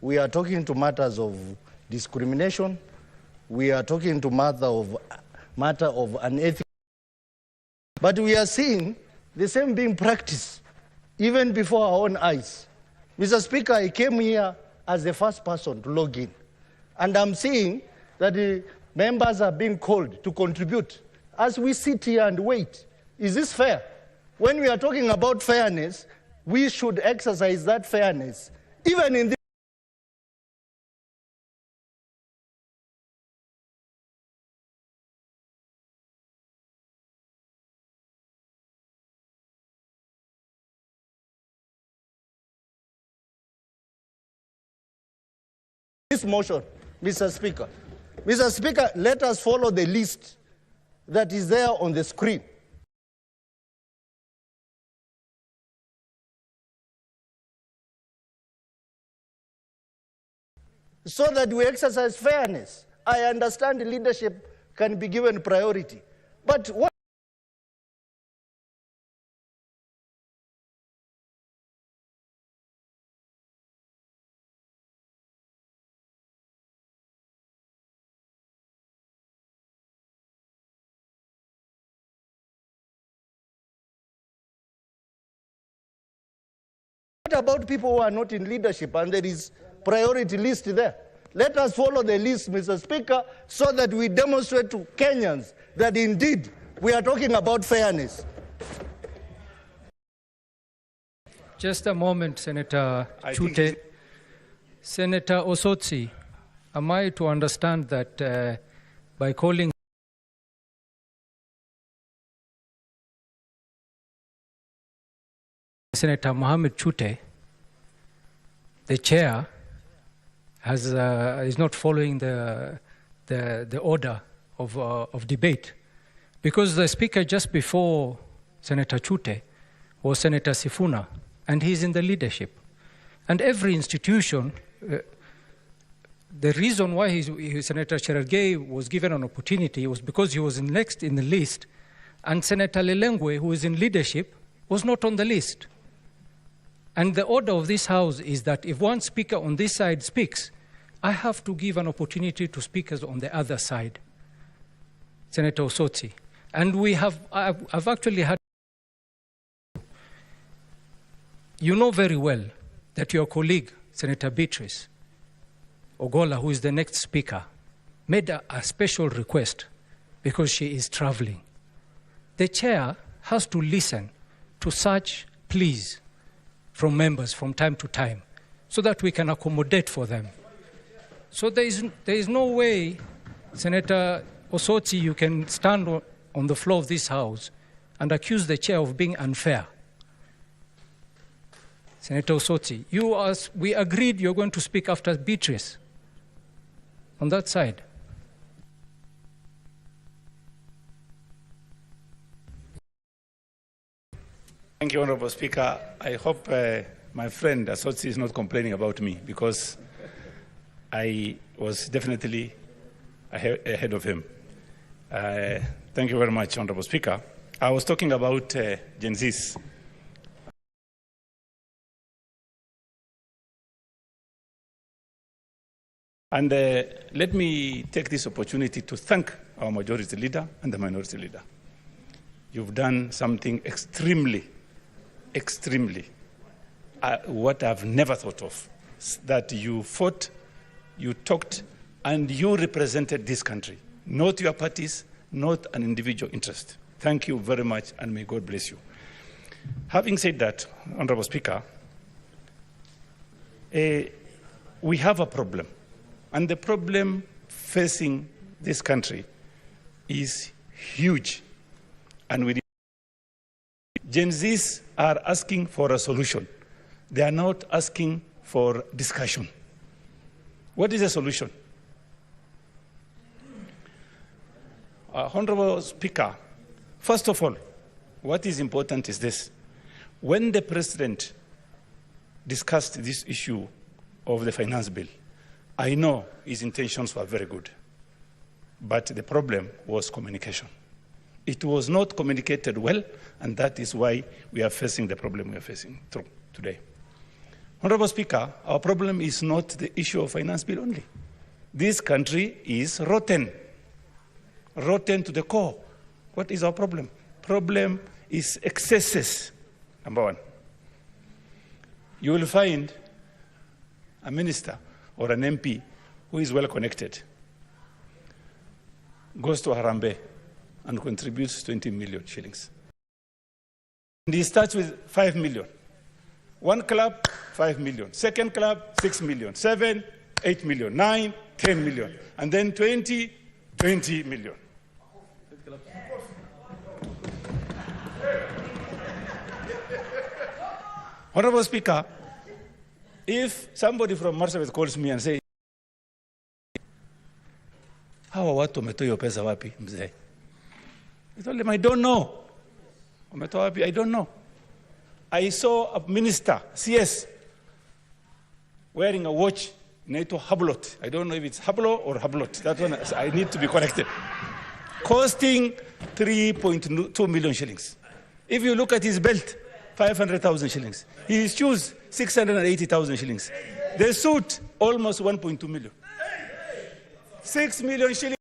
We are talking to matters of discrimination. We are talking to matter of unethical. But we are seeing the same being practiced even before our own eyes. Mr. Speaker, I came here as the first person to log in. And I'm seeing that the members are being called to contribute. as we sit here and wait. Is this fair? When we are talking about fairness, we should exercise that fairness, even in this motion, Mr. Speaker. Mr. Speaker, let us follow the list that is there on the screen. So that we exercise fairness. I understand leadership can be given priority. But what about people who are not in leadership and there is priority list there? Let us follow the list, Mr. Speaker, so that we demonstrate to Kenyans that indeed we are talking about fairness. Just a moment, Senator Chute. Senator Osotsi, am I to understand that by calling Senator Mohammed Chute, the chair is not following the order of debate, because the speaker just before Senator Chute was Senator Sifuna, and he's in the leadership. And every institution, the reason why Senator Cherargei was given an opportunity was because he was next in the list, and Senator Lelengwe, who is in leadership, was not on the list. And the order of this House is that if one speaker on this side speaks, I have to give an opportunity to speakers on the other side. Senator Osotsi. And I've actually had, you know very well that your colleague, Senator Beatrice Ogola, who is the next speaker, made a special request because she is traveling. The chair has to listen to such pleas from members from time to time so that we can accommodate for them. So there is no way, Senator Osotsi, you can stand on the floor of this House and accuse the chair of being unfair. Senator Osotsi, we agreed you're going to speak after Beatrice on that side. Thank you, Honorable Speaker. I hope my friend Asotsi is not complaining about me, because I was definitely ahead of him. Thank you very much, Honorable Speaker. I was talking about Gen Zs. And let me take this opportunity to thank our majority leader and the minority leader. You've done something extremely what I've never thought of, that you fought, you talked, and you represented this country, not your parties, not an individual interest. Thank you very much, and may God bless you. Having said that, Honorable Speaker, we have a problem, and the problem facing this country is huge, and we Gen Zs are asking for a solution. They are not asking for discussion. What is the solution? Honorable Speaker, first of all, what is important is this. When the President discussed this issue of the finance bill, I know his intentions were very good, but the problem was communication. It was not communicated well, and that is why we are facing the problem we are facing today. Honorable Speaker, our problem is not the issue of finance bill only. This country is rotten to the core. What is our problem? Problem is excesses, number one. You will find a minister or an MP who is well connected, goes to Harambee, and contributes 20 million shillings. And he starts with 5 million. One club, 5 million. Second club, 6 million. 7, 8 million. 9, 10 million. And then 20 million. Honorable Speaker, if somebody from Marsabit calls me and says, hawa watu wametoa hiyo pesa wapi, mzee? I told him, I don't know. Wametoa wapi? I don't know. I saw a minister, CS, wearing a watch inaitwa Hublot. I don't know if it's Hublo or Hublot. That one, I need to be corrected. Costing 3.2 million shillings. If you look at his belt, 500,000 shillings. His shoes, 680,000 shillings. The suit, almost 1.2 million. 6 million shillings.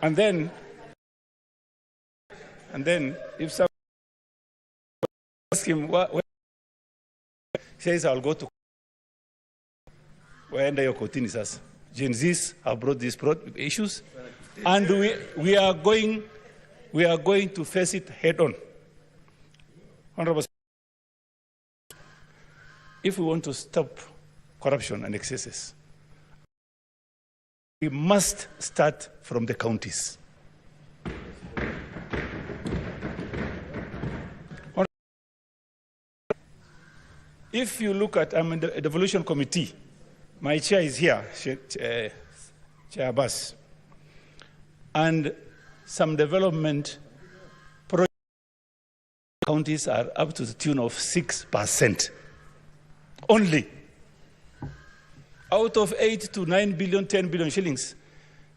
And then, if someone asks him, what, he says, I'll go to waenda hiyo kotini sasa. Gen Zs have brought these issues, and we are going to face it head on. Honorable, if we want to stop corruption and excesses, we must start from the counties. If you look at, I'm in the devolution committee. My chair is here, Chair Abbas. And some development projects counties are up to the tune of 6% only. Out of 8 to 9 billion, 10 billion shillings,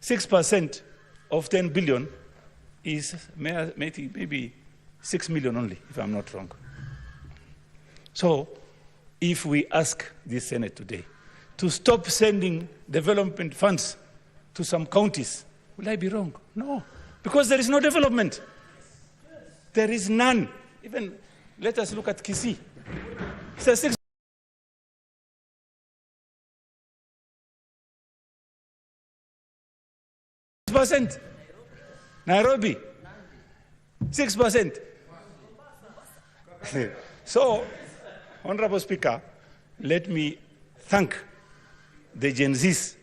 6% of 10 billion is maybe 6 million only, if I'm not wrong. So, if we ask this Senate today to stop sending development funds to some counties, will I be wrong? No, because there is no development. There is none. Even, let us look at Kisii. It's a 6%. Nairobi, 6%. So, Honorable Speaker, let me thank the Gen Zs,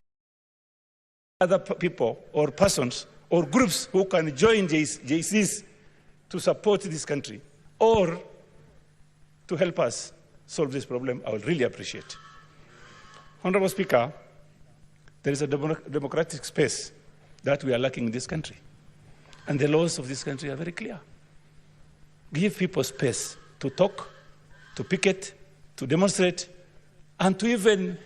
other people or persons or groups who can join JCs to support this country or to help us solve this problem. I would really appreciate. Honorable Speaker, there is a democratic space that we are lacking in this country. And the laws of this country are very clear. Give people space to talk, to picket, to demonstrate, and to even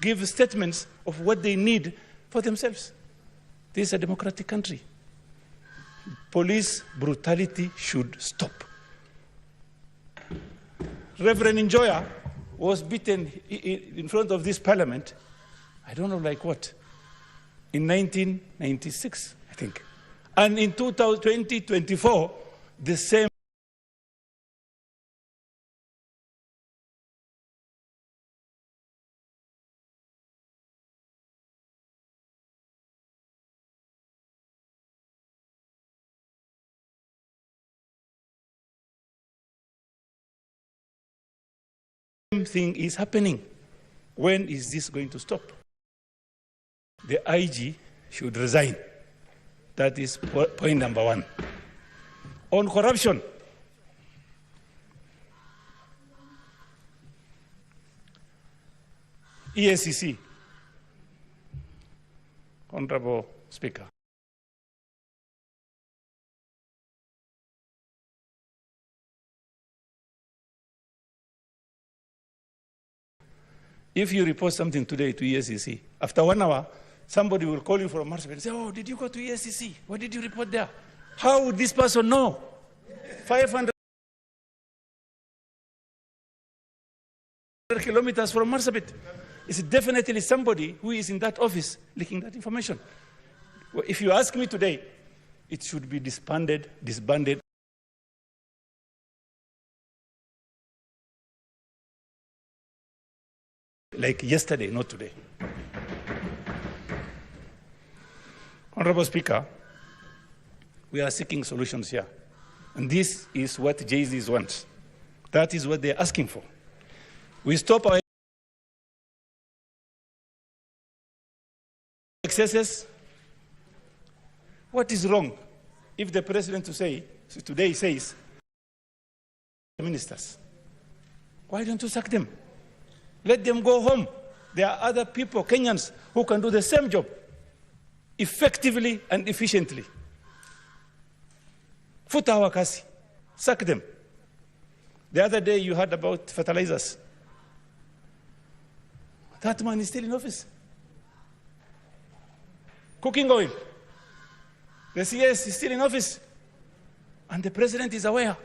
give statements of what they need for themselves. This is a democratic country. Police brutality should stop. Reverend Njoya was beaten in front of this parliament, I don't know like what, in 1996, I think. And in 2024, the same thing is happening. When is this going to stop? The IG should resign. That is point number one. On corruption, EACC, Honorable Speaker. If you report something today to EACC, after 1 hour, somebody will call you from Marsabit and say, oh, did you go to EACC? What did you report there? How would this person know? 500 kilometers from Marsabit. It's definitely somebody who is in that office leaking that information. If you ask me today, it should be disbanded, like yesterday, not today. Honorable Speaker, we are seeking solutions here. And this is what Jay-Z's want. That is what they're asking for. We stop our excesses. What is wrong if the president today says, ministers, why don't you sack them? Let them go home. There are other people, Kenyans, who can do the same job effectively and efficiently. Futa hawakasi, sack them. The other day you heard about fertilizers. That man is still in office. Cooking oil. The CS is still in office. And the president is aware.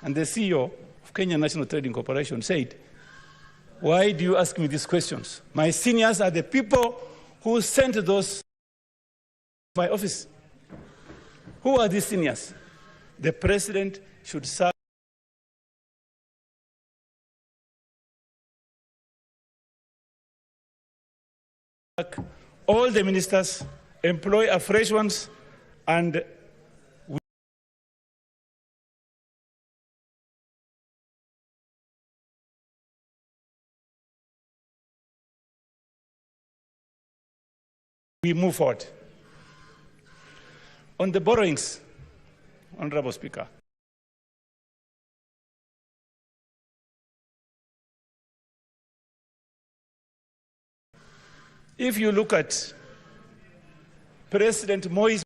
And the CEO of Kenya National Trading Corporation said, why do you ask me these questions? My seniors are the people who sent those to my office. Who are these seniors? The president should sack all the ministers, employ afresh ones, and we move forward. On the borrowings, Honorable Speaker, if you look at President Moi's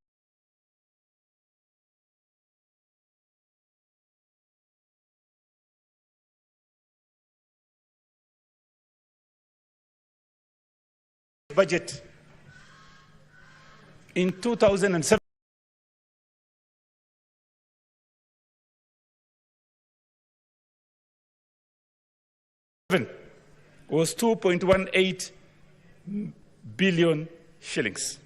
budget in 2007, was 2.18 billion shillings.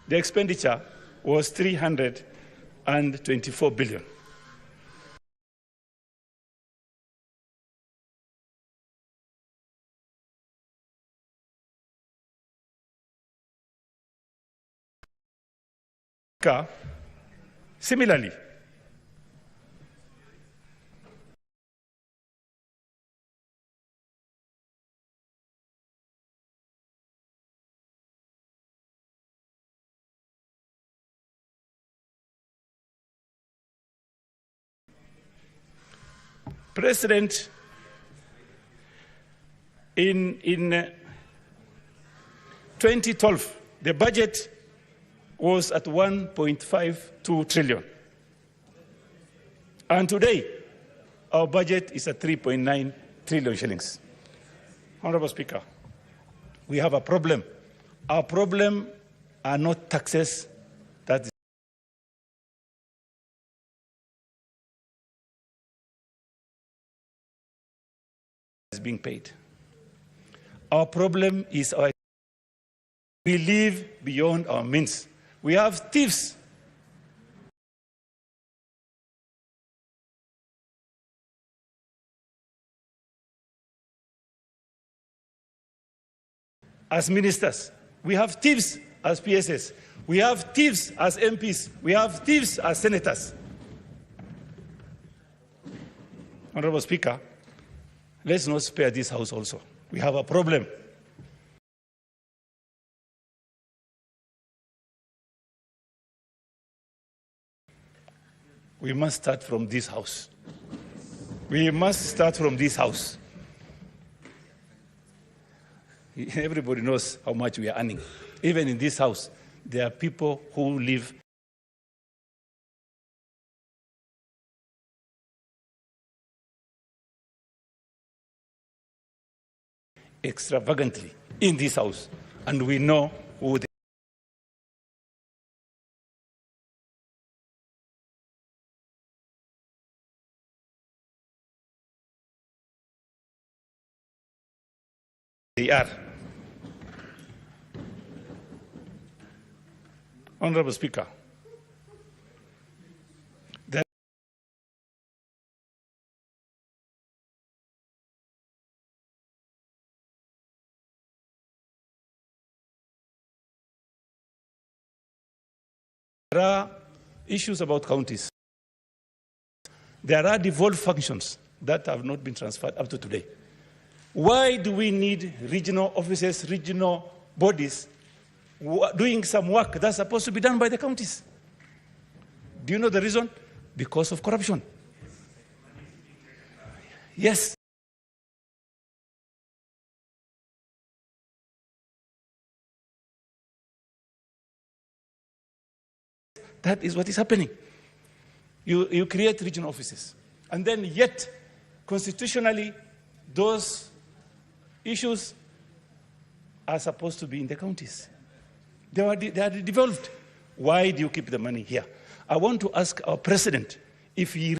The expenditure was 324 billion. Similarly, President, in 2012, the budget was at 1.52 trillion. And today, our budget is at 3.9 trillion shillings. Honorable Speaker, we have a problem. Our problem are not taxes that is being paid. Our problem is we live beyond our means. We have thieves. As ministers, we have thieves as PSS, we have thieves as MPs, we have thieves as senators. Honorable Speaker, let's not spare this House also. We have a problem. We must start from this House. We must start from this House. Everybody knows how much we are earning. Even in this House, there are people who live extravagantly in this House, and we know who they are. Honorable Speaker, There are issues about counties. There are devolved functions that have not been transferred up to today. Why do we need regional offices, regional bodies doing some work that's supposed to be done by the counties? Do you know the reason? Because of corruption. Yes. That is what is happening. You create regional offices. And then yet, constitutionally, those issues are supposed to be in the counties. They are devolved. Why do you keep the money here? I want to ask our president if he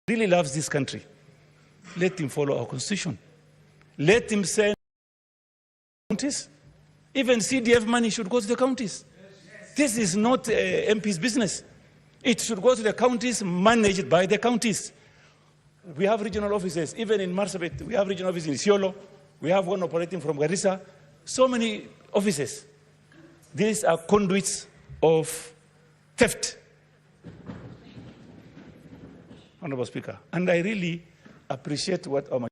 really loves this country. Let him follow our constitution. Let him send counties. Even CDF money should go to the counties. This is not MP's business. It should go to the counties, managed by the counties. We have regional offices, even in Marsabit. We have regional offices in Isiolo. We have one operating from Garissa. So many offices. These are conduits of theft. Honorable Speaker, and I really appreciate what our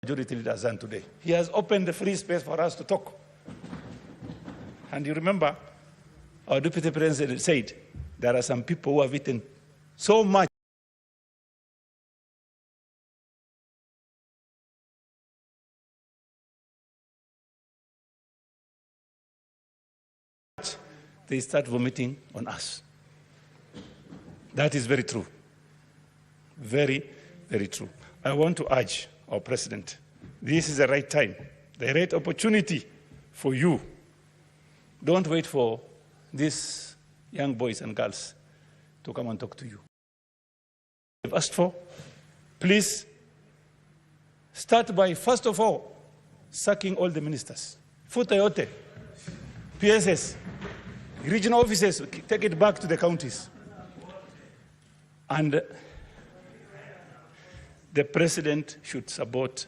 majority leader has done today. He has opened the free space for us to talk. And you remember, our Deputy President said, there are some people who have eaten so much they start vomiting on us. That is very true. Very, very true. I want to urge our president, this is the right time, the right opportunity for you. Don't wait for these young boys and girls to come and talk to you. I've asked for, please start by, first of all, sacking all the ministers. Futa yote, PSS, regional offices, take it back to the counties. And the president should support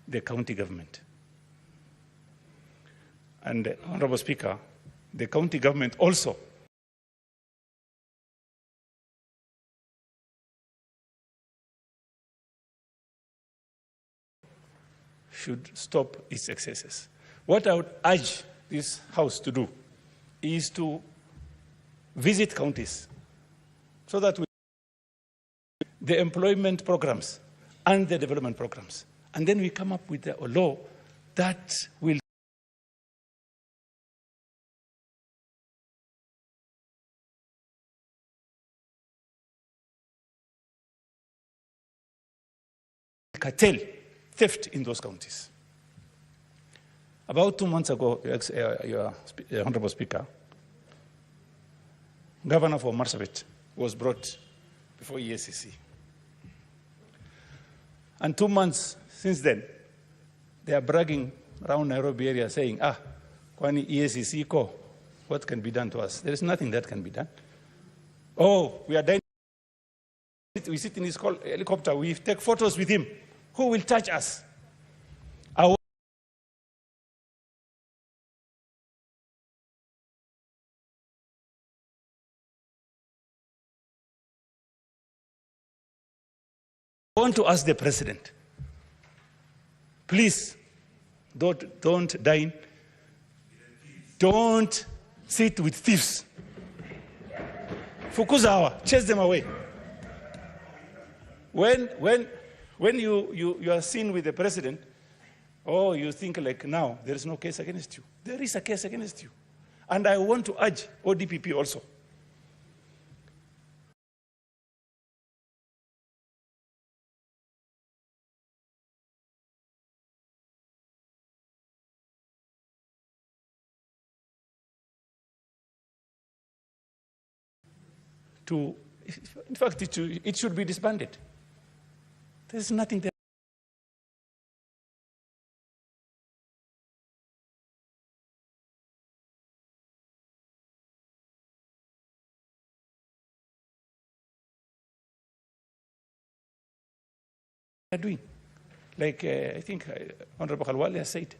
the county government. And Honorable Speaker, the county government also should stop its excesses. What I would urge this House to do is to visit counties so that the employment programs and the development programs. And then we come up with a law that will curtail theft in those counties. About 2 months ago, your Honorable Speaker, Governor for Marsabit was brought before EACC. And 2 months since then, they are bragging around Nairobi area saying, kwani EACC ko, what can be done to us? There is nothing that can be done. Oh, we are dying. We sit in his helicopter, we take photos with him. Who will touch us? I want to ask the president, please, don't dine, don't sit with thieves. Fukuza hawa, chase them away. When you are seen with the president, you think like now there is no case against you. There is a case against you. And I want to urge ODPP also. In fact, it should be disbanded. There's nothing there. are doing. Like I think Honorable Khalwale has said.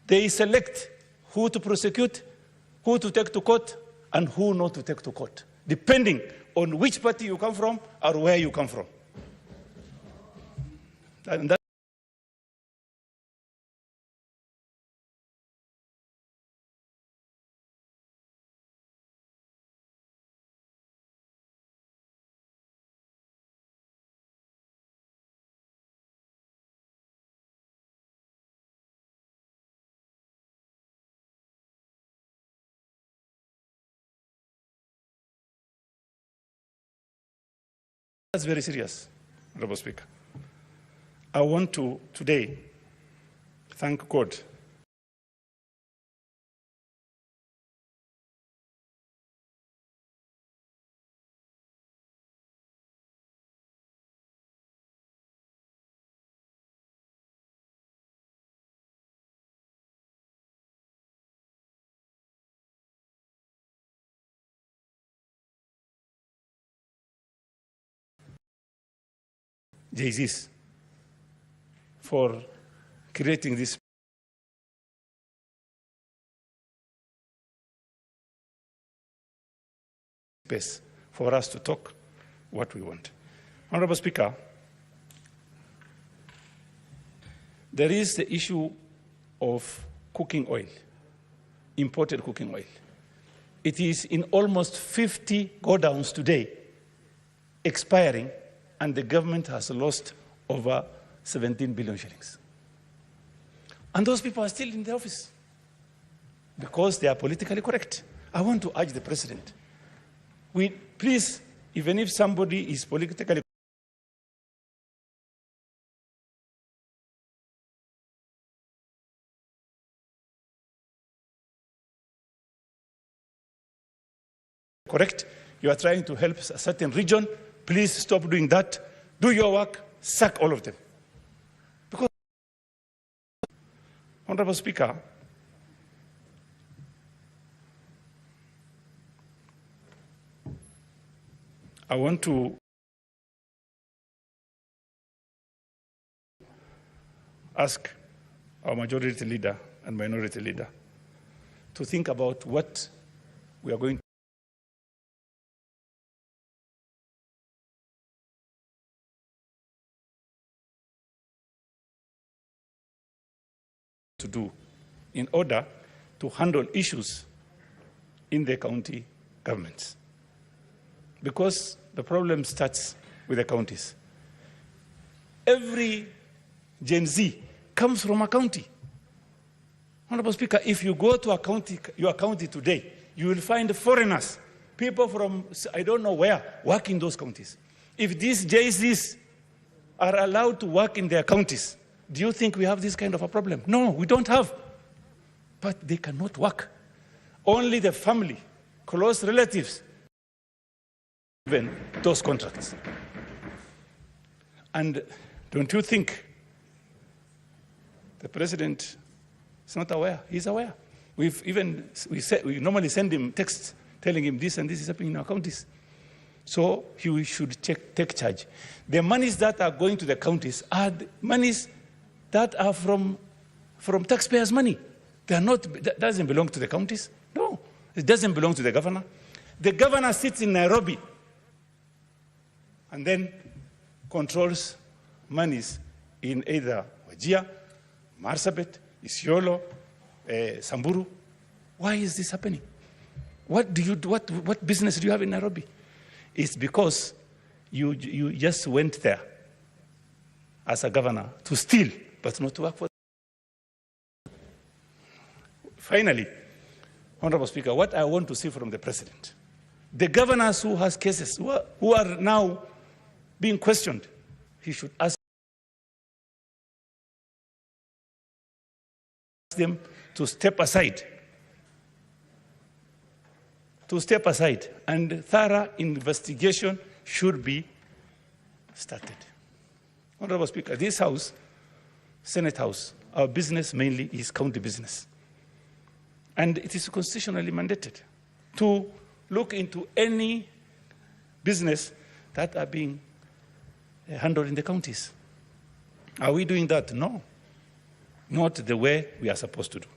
They select who to prosecute, who to take to court, and who not to take to court, depending on which party you come from or where you come from. And that's very serious, Honorable Speaker. I want to today thank God JZs for creating this space for us to talk what we want. Honorable Speaker, there is the issue of cooking oil, imported cooking oil. It is in almost 50 godowns today, expiring, and the government has lost over 17 billion shillings. And those people are still in the office because they are politically correct. I want to urge the president, please, even if somebody is politically correct, you are trying to help a certain region, please stop doing that. Do your work, sack all of them. Because, Honorable Speaker, I want to ask our majority leader and minority leader to think about what we are going to do in order to handle issues in the county governments. Because the problem starts with the counties. Every Gen Z comes from a county. Honorable Speaker, if you go to a county, your county today, you will find foreigners, people from I don't know where, work in those counties. If these JCs are allowed to work in their counties, do you think we have this kind of a problem? No, we don't have. But they cannot work. Only the family, close relatives, even those contracts. And don't you think the president is not aware? He's aware. We normally send him texts telling him this and this is happening in our counties. So he should take charge. The monies that are going to the counties are the monies that are from taxpayers' money. They are not, that doesn't belong to the counties. No, it doesn't belong to the governor. The governor sits in Nairobi and then controls monies in either Wajir, Marsabit, Isiolo, Samburu. Why is this happening? What business do you have in Nairobi? It's because you just went there as a governor to steal, but not to work for. Finally, Honorable Speaker, what I want to see from the president, the governors who has cases, who are now being questioned, he should ask them to step aside, and thorough investigation should be started. Honorable Speaker, this House, Senate House, our business mainly is county business. And it is constitutionally mandated to look into any business that are being handled in the counties. Are we doing that? No. Not the way we are supposed to do.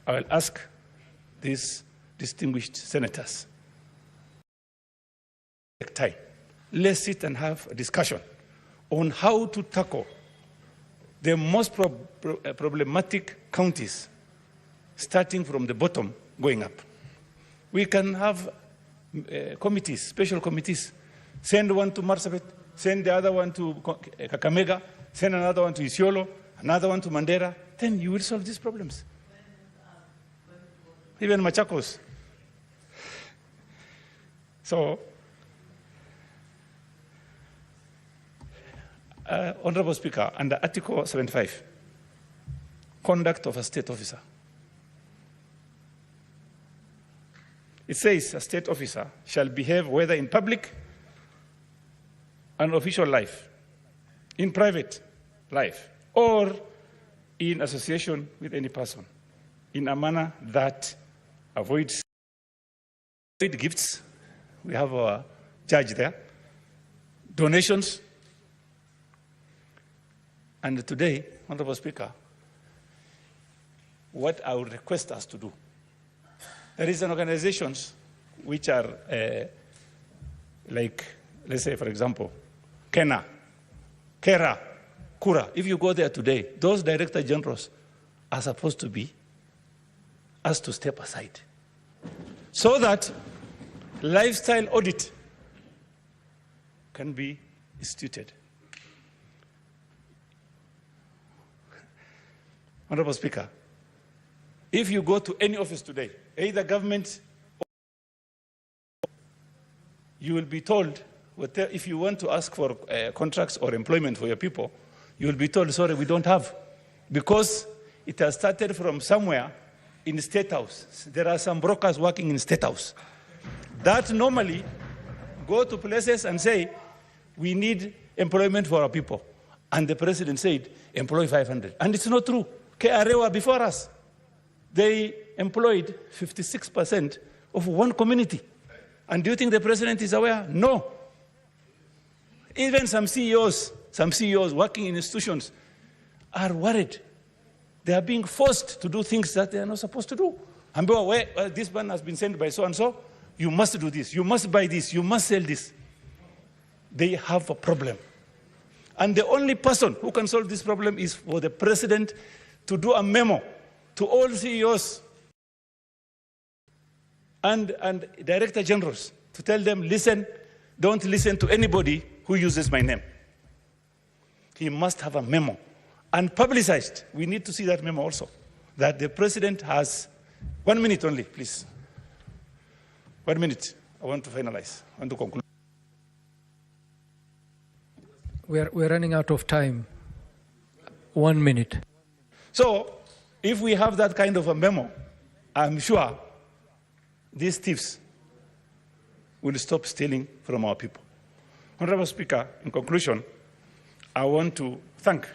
I will ask these distinguished senators, take time. Let's sit and have a discussion on how to tackle the most problematic counties, starting from the bottom, going up. We can have committees, special committees. Send one to Marsabit, send the other one to Kakamega, send another one to Isiolo, another one to Mandera. Then you will solve these problems. Even Machakos. So, Honorable Speaker, under Article 75, conduct of a state officer. It says a state officer shall behave whether in public and official life, in private life, or in association with any person, in a manner that avoids gifts. We have a judge there. Donations. And today, Honorable Speaker, what I would request us to do, there is an organizations which are like, let's say, for example, Kena, Kera, Kura. If you go there today, those director generals are supposed to be asked to step aside so that lifestyle audit can be instituted. Honorable Speaker, if you go to any office today, either government or you will be told, if you want to ask for contracts or employment for your people, you will be told, sorry, we don't have. Because it has started from somewhere in the State House. There are some brokers working in the State House that normally go to places and say, we need employment for our people. And the president said, employ 500. And it's not true. KRA before us, they employed 56% of one community. And do you think the president is aware? No. Even some CEOs working in institutions are worried. They are being forced to do things that they are not supposed to do. And this man has been sent by so-and-so, you must do this, you must buy this, you must sell this. They have a problem. And the only person who can solve this problem is for the president to do a memo to all CEOs and director generals to tell them, listen, don't listen to anybody who uses my name. He must have a memo and publicized. We need to see that memo also, that the president has 1 minute only, please. 1 minute. I want to finalize. I want to conclude. We're running out of time. 1 minute. So, if we have that kind of a memo, I'm sure these thieves will stop stealing from our people. Honorable Speaker, in conclusion, I want to thank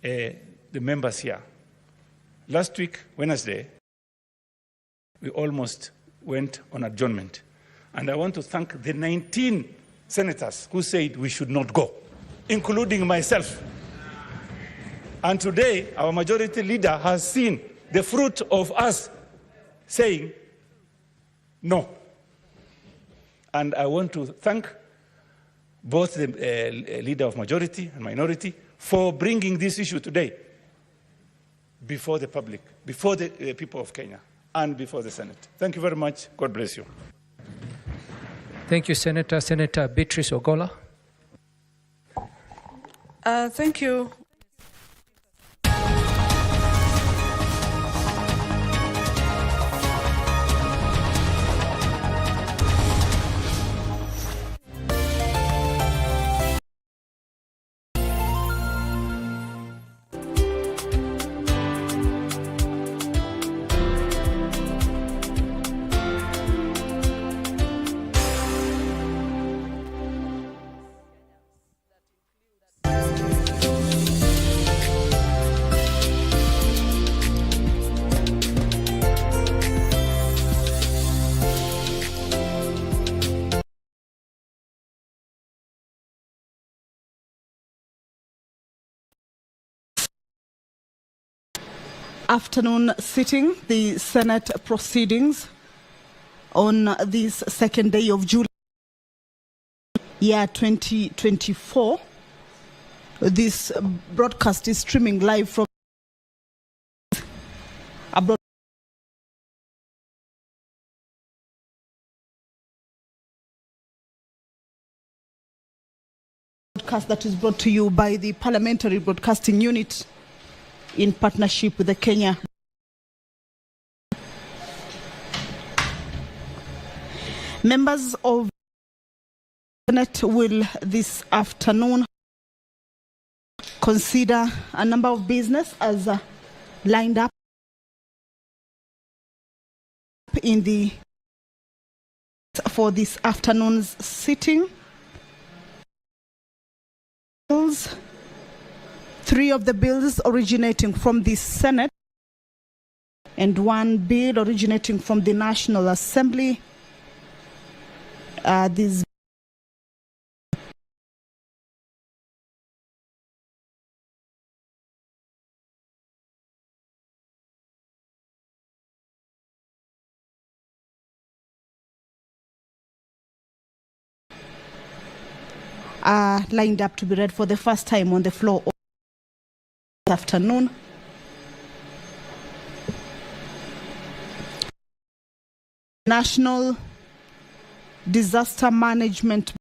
the members here. Last week, Wednesday, we almost went on adjournment. And I want to thank the 19 senators who said we should not go, including myself. And today, our majority leader has seen the fruit of us saying no. And I want to thank both the leader of majority and minority for bringing this issue today before the public, before the people of Kenya, and before the Senate. Thank you very much. God bless you. Thank you, Senator. Senator Beatrice Ogola. Thank you. afternoon sitting, the Senate proceedings on this second day of July, year 2024. This broadcast is streaming live from a broadcast that is brought to you by the Parliamentary Broadcasting Unit in partnership with the Kenya. Members of the Senate will this afternoon consider a number of business as lined up in the for this afternoon's sitting. Three of the bills originating from the Senate and one bill originating from the National Assembly. These are lined up to be read for the first time on the floor this afternoon. National Disaster Management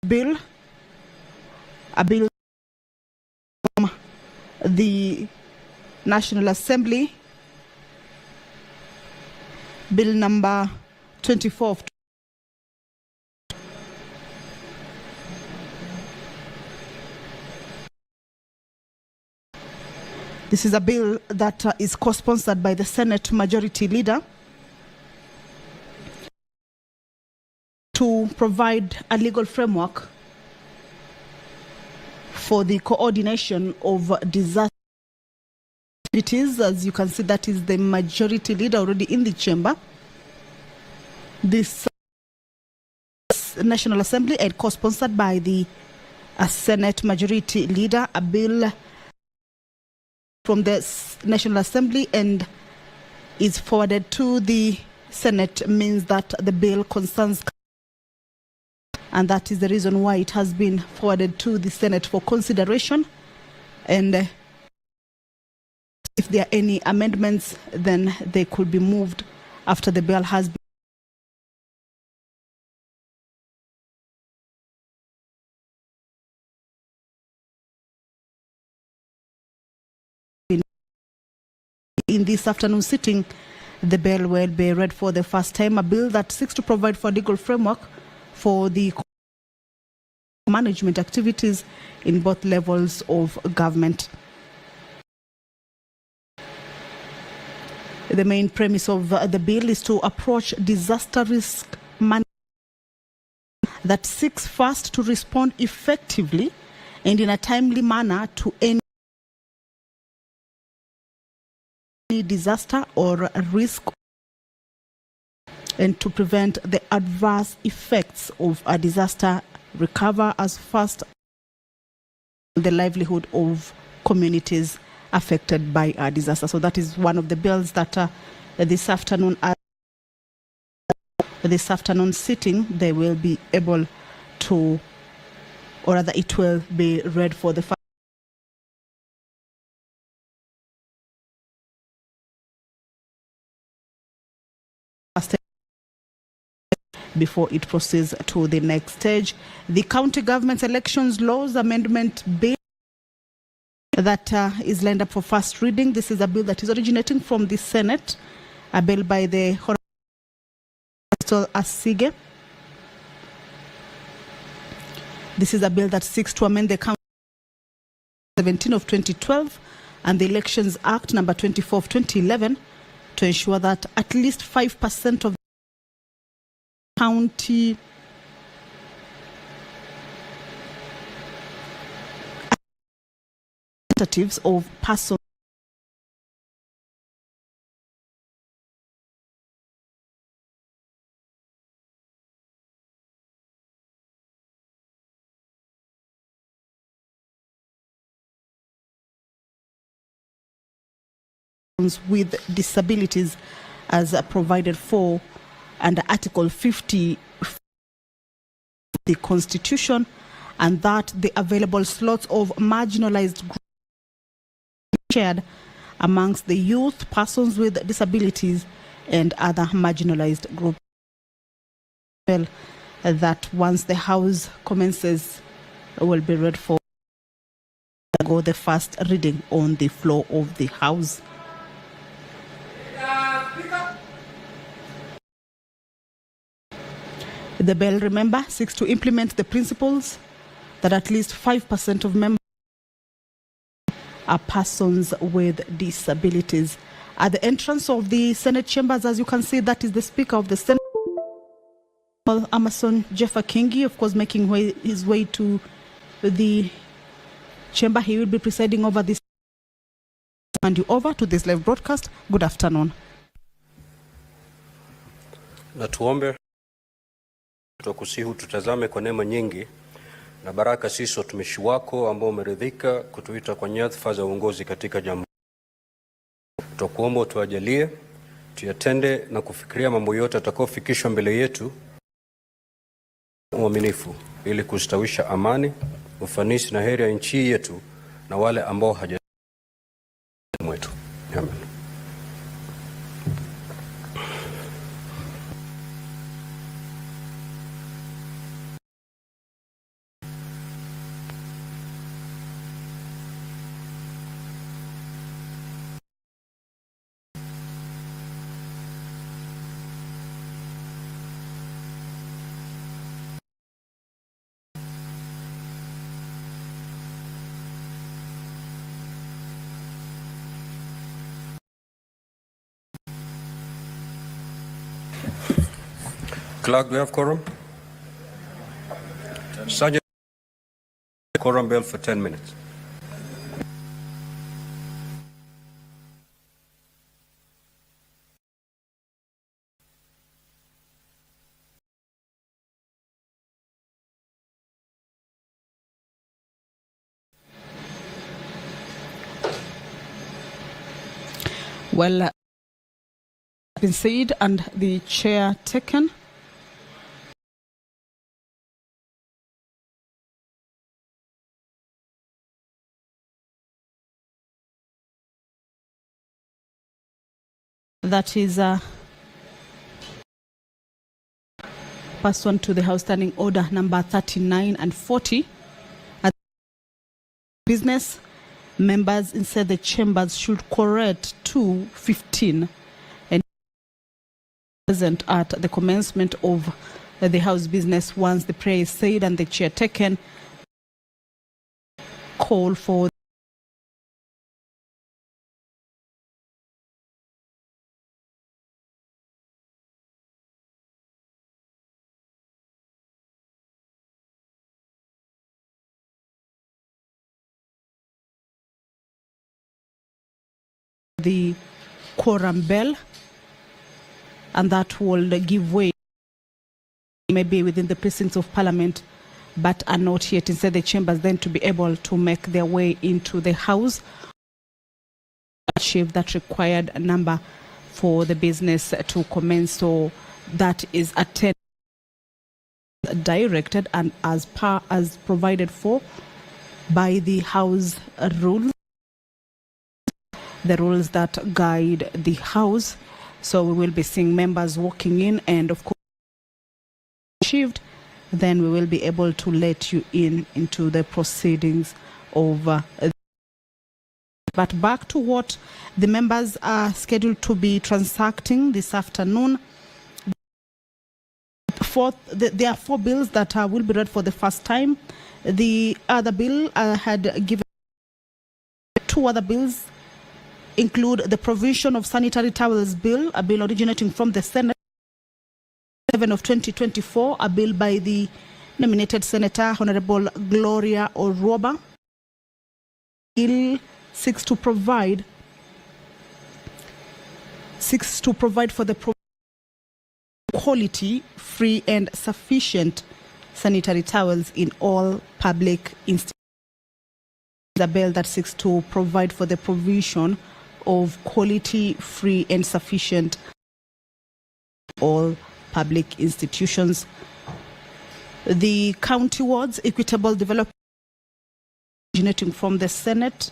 bill, a bill from the National Assembly, bill number 24 of This is a bill that is co-sponsored by the Senate Majority Leader to provide a legal framework for the coordination of disaster activities. As you can see, that is the Majority Leader already in the chamber. This National Assembly and co-sponsored by the Senate Majority Leader, a bill from the National Assembly and is forwarded to the Senate means that the bill concerns, and that is the reason why it has been forwarded to the Senate for consideration. And if there are any amendments, then they could be moved after the bill has been in this afternoon sitting. The bill will be read for the first time, a bill that seeks to provide for a legal framework for the management activities in both levels of government. The main premise of the bill is to approach disaster risk management that seeks first to respond effectively and in a timely manner to any disaster or risk, and to prevent the adverse effects of a disaster, recover as fast the livelihood of communities affected by a disaster. So that is one of the bills that this afternoon sitting they will be able to, or rather it will be read for the first before it proceeds to the next stage. The County Government Elections Laws Amendment Bill that is lined up for first reading. This is a bill that is originating from the Senate, a bill by the Honorable Asige. This is a bill that seeks to amend the County 17 of 2012 and the Elections Act number 24 of 2011 to ensure that at least 5% of county representatives of persons with disabilities as provided for under Article 50 of the Constitution, and that the available slots of marginalized groups shared amongst the youth, persons with disabilities, and other marginalized groups. Well, that once the House commences, will be read for the first reading on the floor of the House. The bill, remember, seeks to implement the principles that at least 5% of members are persons with disabilities. At the entrance of the Senate chambers, as you can see, that is the Speaker of the Senate, Amason Jeffa Kingi, of course, making his way to the chamber. He will be presiding over this. And you over to this live broadcast. Good afternoon. Na tuombe. Tukusihi tutazame kwa neema nyingi na baraka sisi watumishi wako ambao umeridhika kutuita kwa nyadhifa za uongozi katika jamii. Tukuomba tuajalie tuyatende na kufikiria mambo yote atakayofikishwa mbele yetu uaminifu, ili kustawisha amani, ufanisi na heri ya nchi yetu na wale ambao haja mwetu. Amen. Clerk, do we have quorum? Sergeant, quorum bell for 10 minutes. Well, been said and the chair taken. That is pursuant to the House Standing Order number 39 and 40. At business, members inside the chambers should correct 2:15 and present at the commencement of the House business. Once the prayer is said and the chair taken, call for the quorum bell, and that will give way maybe within the precincts of Parliament, but are not yet inside the chambers, then to be able to make their way into the House, achieve that required number for the business to commence. So that is attended, directed, and as provided for by the House rules, the rules that guide the House. So we will be seeing members walking in, and of course, achieved, then we will be able to let you into the proceedings of but back to what the members are scheduled to be transacting this afternoon. There are 4 bills that will be read for the first time. The other bill had given 2 other bills include the provision of sanitary towels bill, a bill originating from the Senate 7 of 2024, a bill by the nominated Senator Honorable Gloria Oroba. Bill seeks to provide for the quality, free and sufficient sanitary towels in all public institutions. The bill that seeks to provide for the provision of quality, free and sufficient all public institutions. The county wards, equitable development originating from the Senate,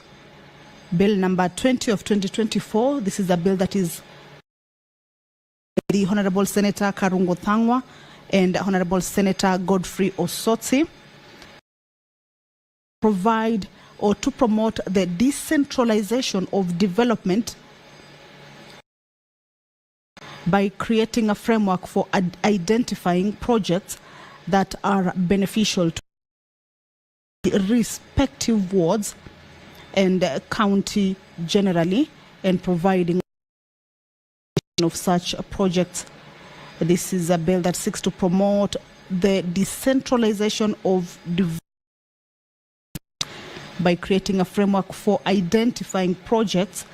Bill number 20 of 2024. This is a bill that is the Honorable Senator Karungo Thangwa and Honorable Senator Godfrey Osotsi. Provide or to promote the decentralization of development by creating a framework for identifying projects that are beneficial to the respective wards and county generally, and providing of such projects. This is a bill that seeks to promote the decentralization of development by creating a framework for identifying projects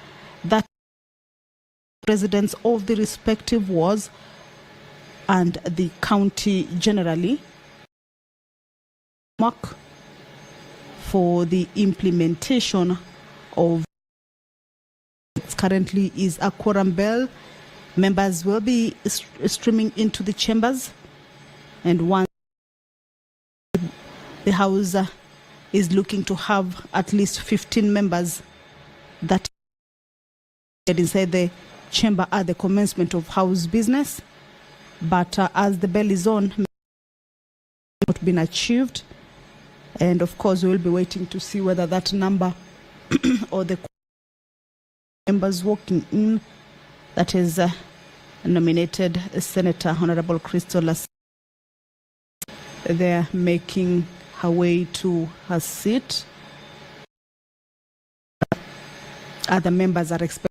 that residents of the respective wards and the county generally mark for the implementation of. Currently is a quorum bell. Members will be streaming into the chambers, and once the House is looking to have at least 15 members that get inside the chamber at the commencement of House business. But as the bell is on, not been achieved, and of course we will be waiting to see whether that number or the members walking in, that is nominated Senator Honorable Crystal, they're making her way to her seat. Other members are expected.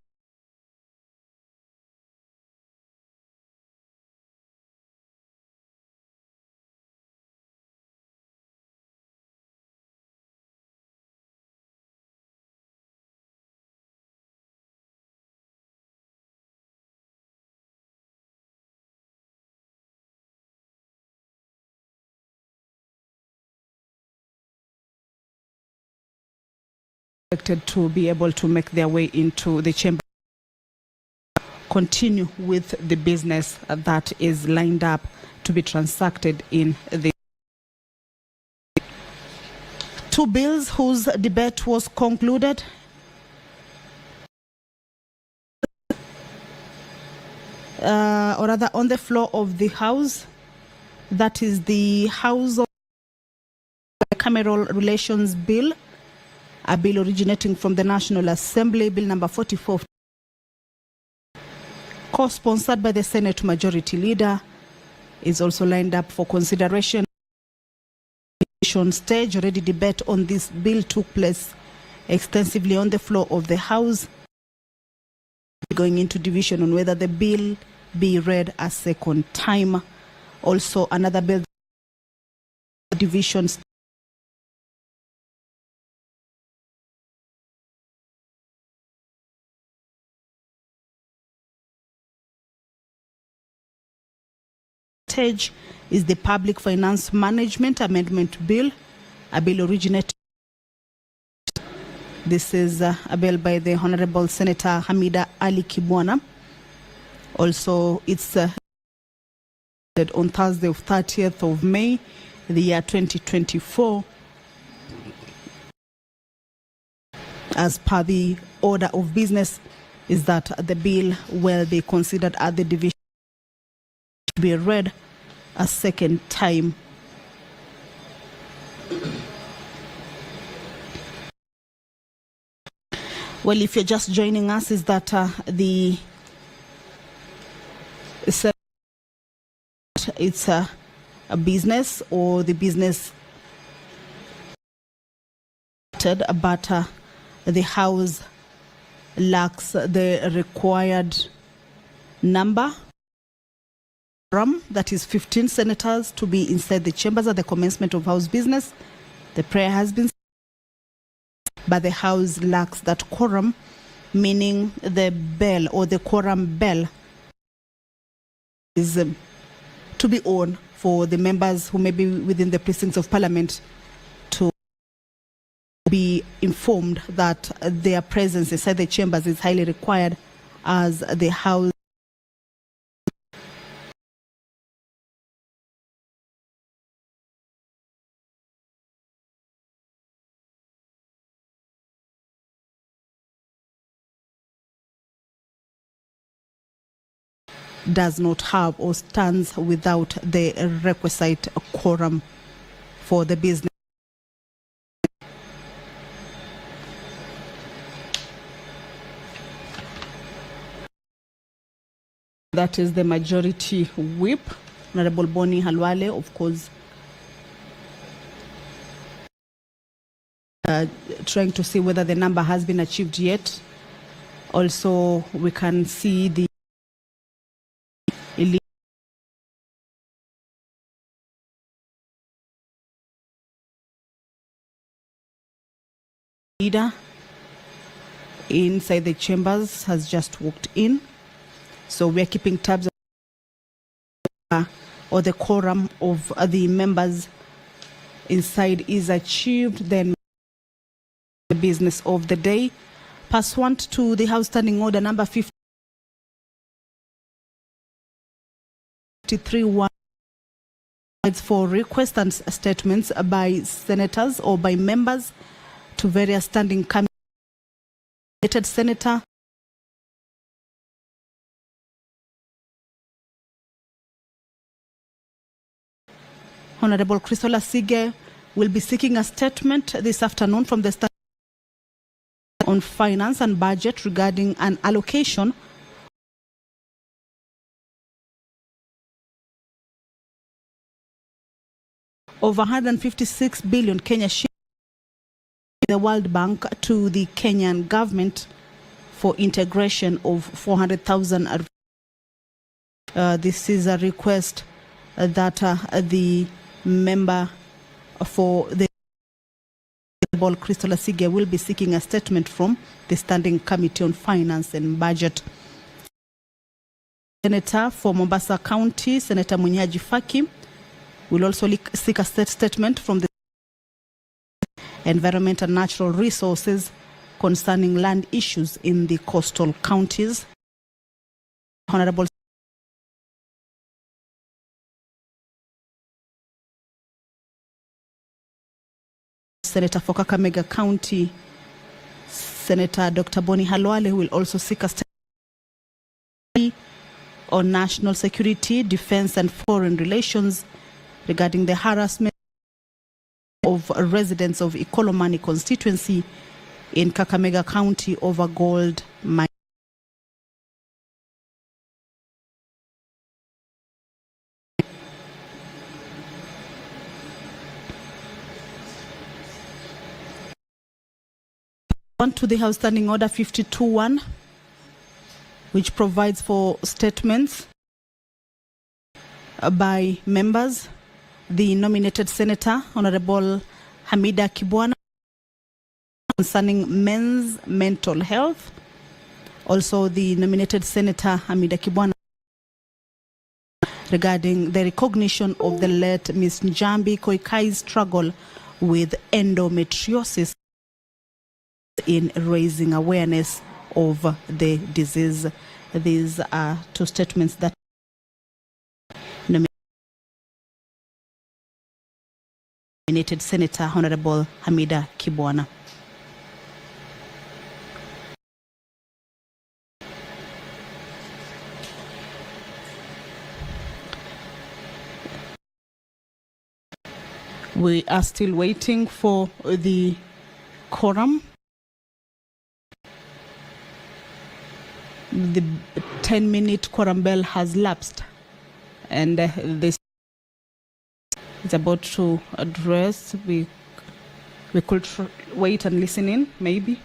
To be able to make their way into the chamber, continue with the business that is lined up to be transacted in the two bills whose debate was concluded. Or rather on the floor of the House, that is the House of Cameral Relations Bill, a bill originating from the National Assembly, Bill number 44, co-sponsored by the Senate Majority Leader, is also lined up for consideration. Stage already debate on this bill took place extensively on the floor of the House, going into division on whether the bill be read a second time. Also another bill, division stage is the Public Finance Management Amendment Bill, a bill originated. This is a bill by the Honorable Senator Hamida Ali Kibwana. Also, it's on Thursday of 30th of May, the year 2024. As per the order of business, is that the bill will be considered at the division to be read a second time. Well, if you're just joining us, is that it's a business, or the business, but the House lacks the required number, that is 15 senators, to be inside the chambers at the commencement of House business. The prayer has been, but the House lacks that quorum, meaning the bell or the quorum bell is to be on for the members who may be within the precincts of Parliament to be informed that their presence inside the chambers is highly required as the House does not have or stands without the requisite quorum for the business. That is the majority whip, Honorable Boni Halwale, of course, trying to see whether the number has been achieved yet. Also, we can see the leader inside the chambers has just walked in. So we are keeping tabs or the quorum of the members inside is achieved, then the business of the day. Pursuant to the House Standing Order number 53-1 for requests and statements by senators or by members to various standing committees. Senator Honorable Christola Sige will be seeking a statement this afternoon from the Standing on Finance and Budget regarding an allocation of 156 billion Kenya shillings in the World Bank to the Kenyan government for integration of 400,000. This is a request that the member for the Christola Sige will be seeking a statement from the Standing Committee on Finance and Budget. Senator for Mombasa County, Senator Munyaji Faki, will also seek a statement from the Environment and Natural Resources concerning land issues in the coastal counties. Honorable Senator for Kakamega County, Senator Dr. Boni Halwale, who will also seek a statement on national security, defense and foreign relations regarding the harassment of residents of Ikolomani constituency in Kakamega County over gold mine. On to the House Standing Order 52-1, which provides for statements by members. The nominated Senator, Honorable Hamida Kibwana, concerning men's mental health. Also, the nominated Senator, Hamida Kibwana, regarding the recognition of the late Ms. Njambi Koikai's struggle with endometriosis in raising awareness of the disease. These are two statements that nominated Senator Honorable Hamida Kibwana. We are still waiting for the quorum. The 10-minute quorum bell has lapsed, and this is about to address. We could wait and listen in, maybe.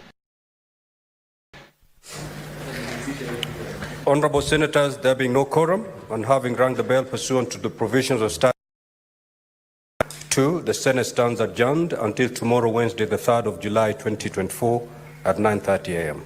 Honourable Senators, there being no quorum and having rung the bell pursuant to the provisions of Statute 2, the Senate stands adjourned until tomorrow, Wednesday, the 3rd of July, 2024, at 9:30 a.m.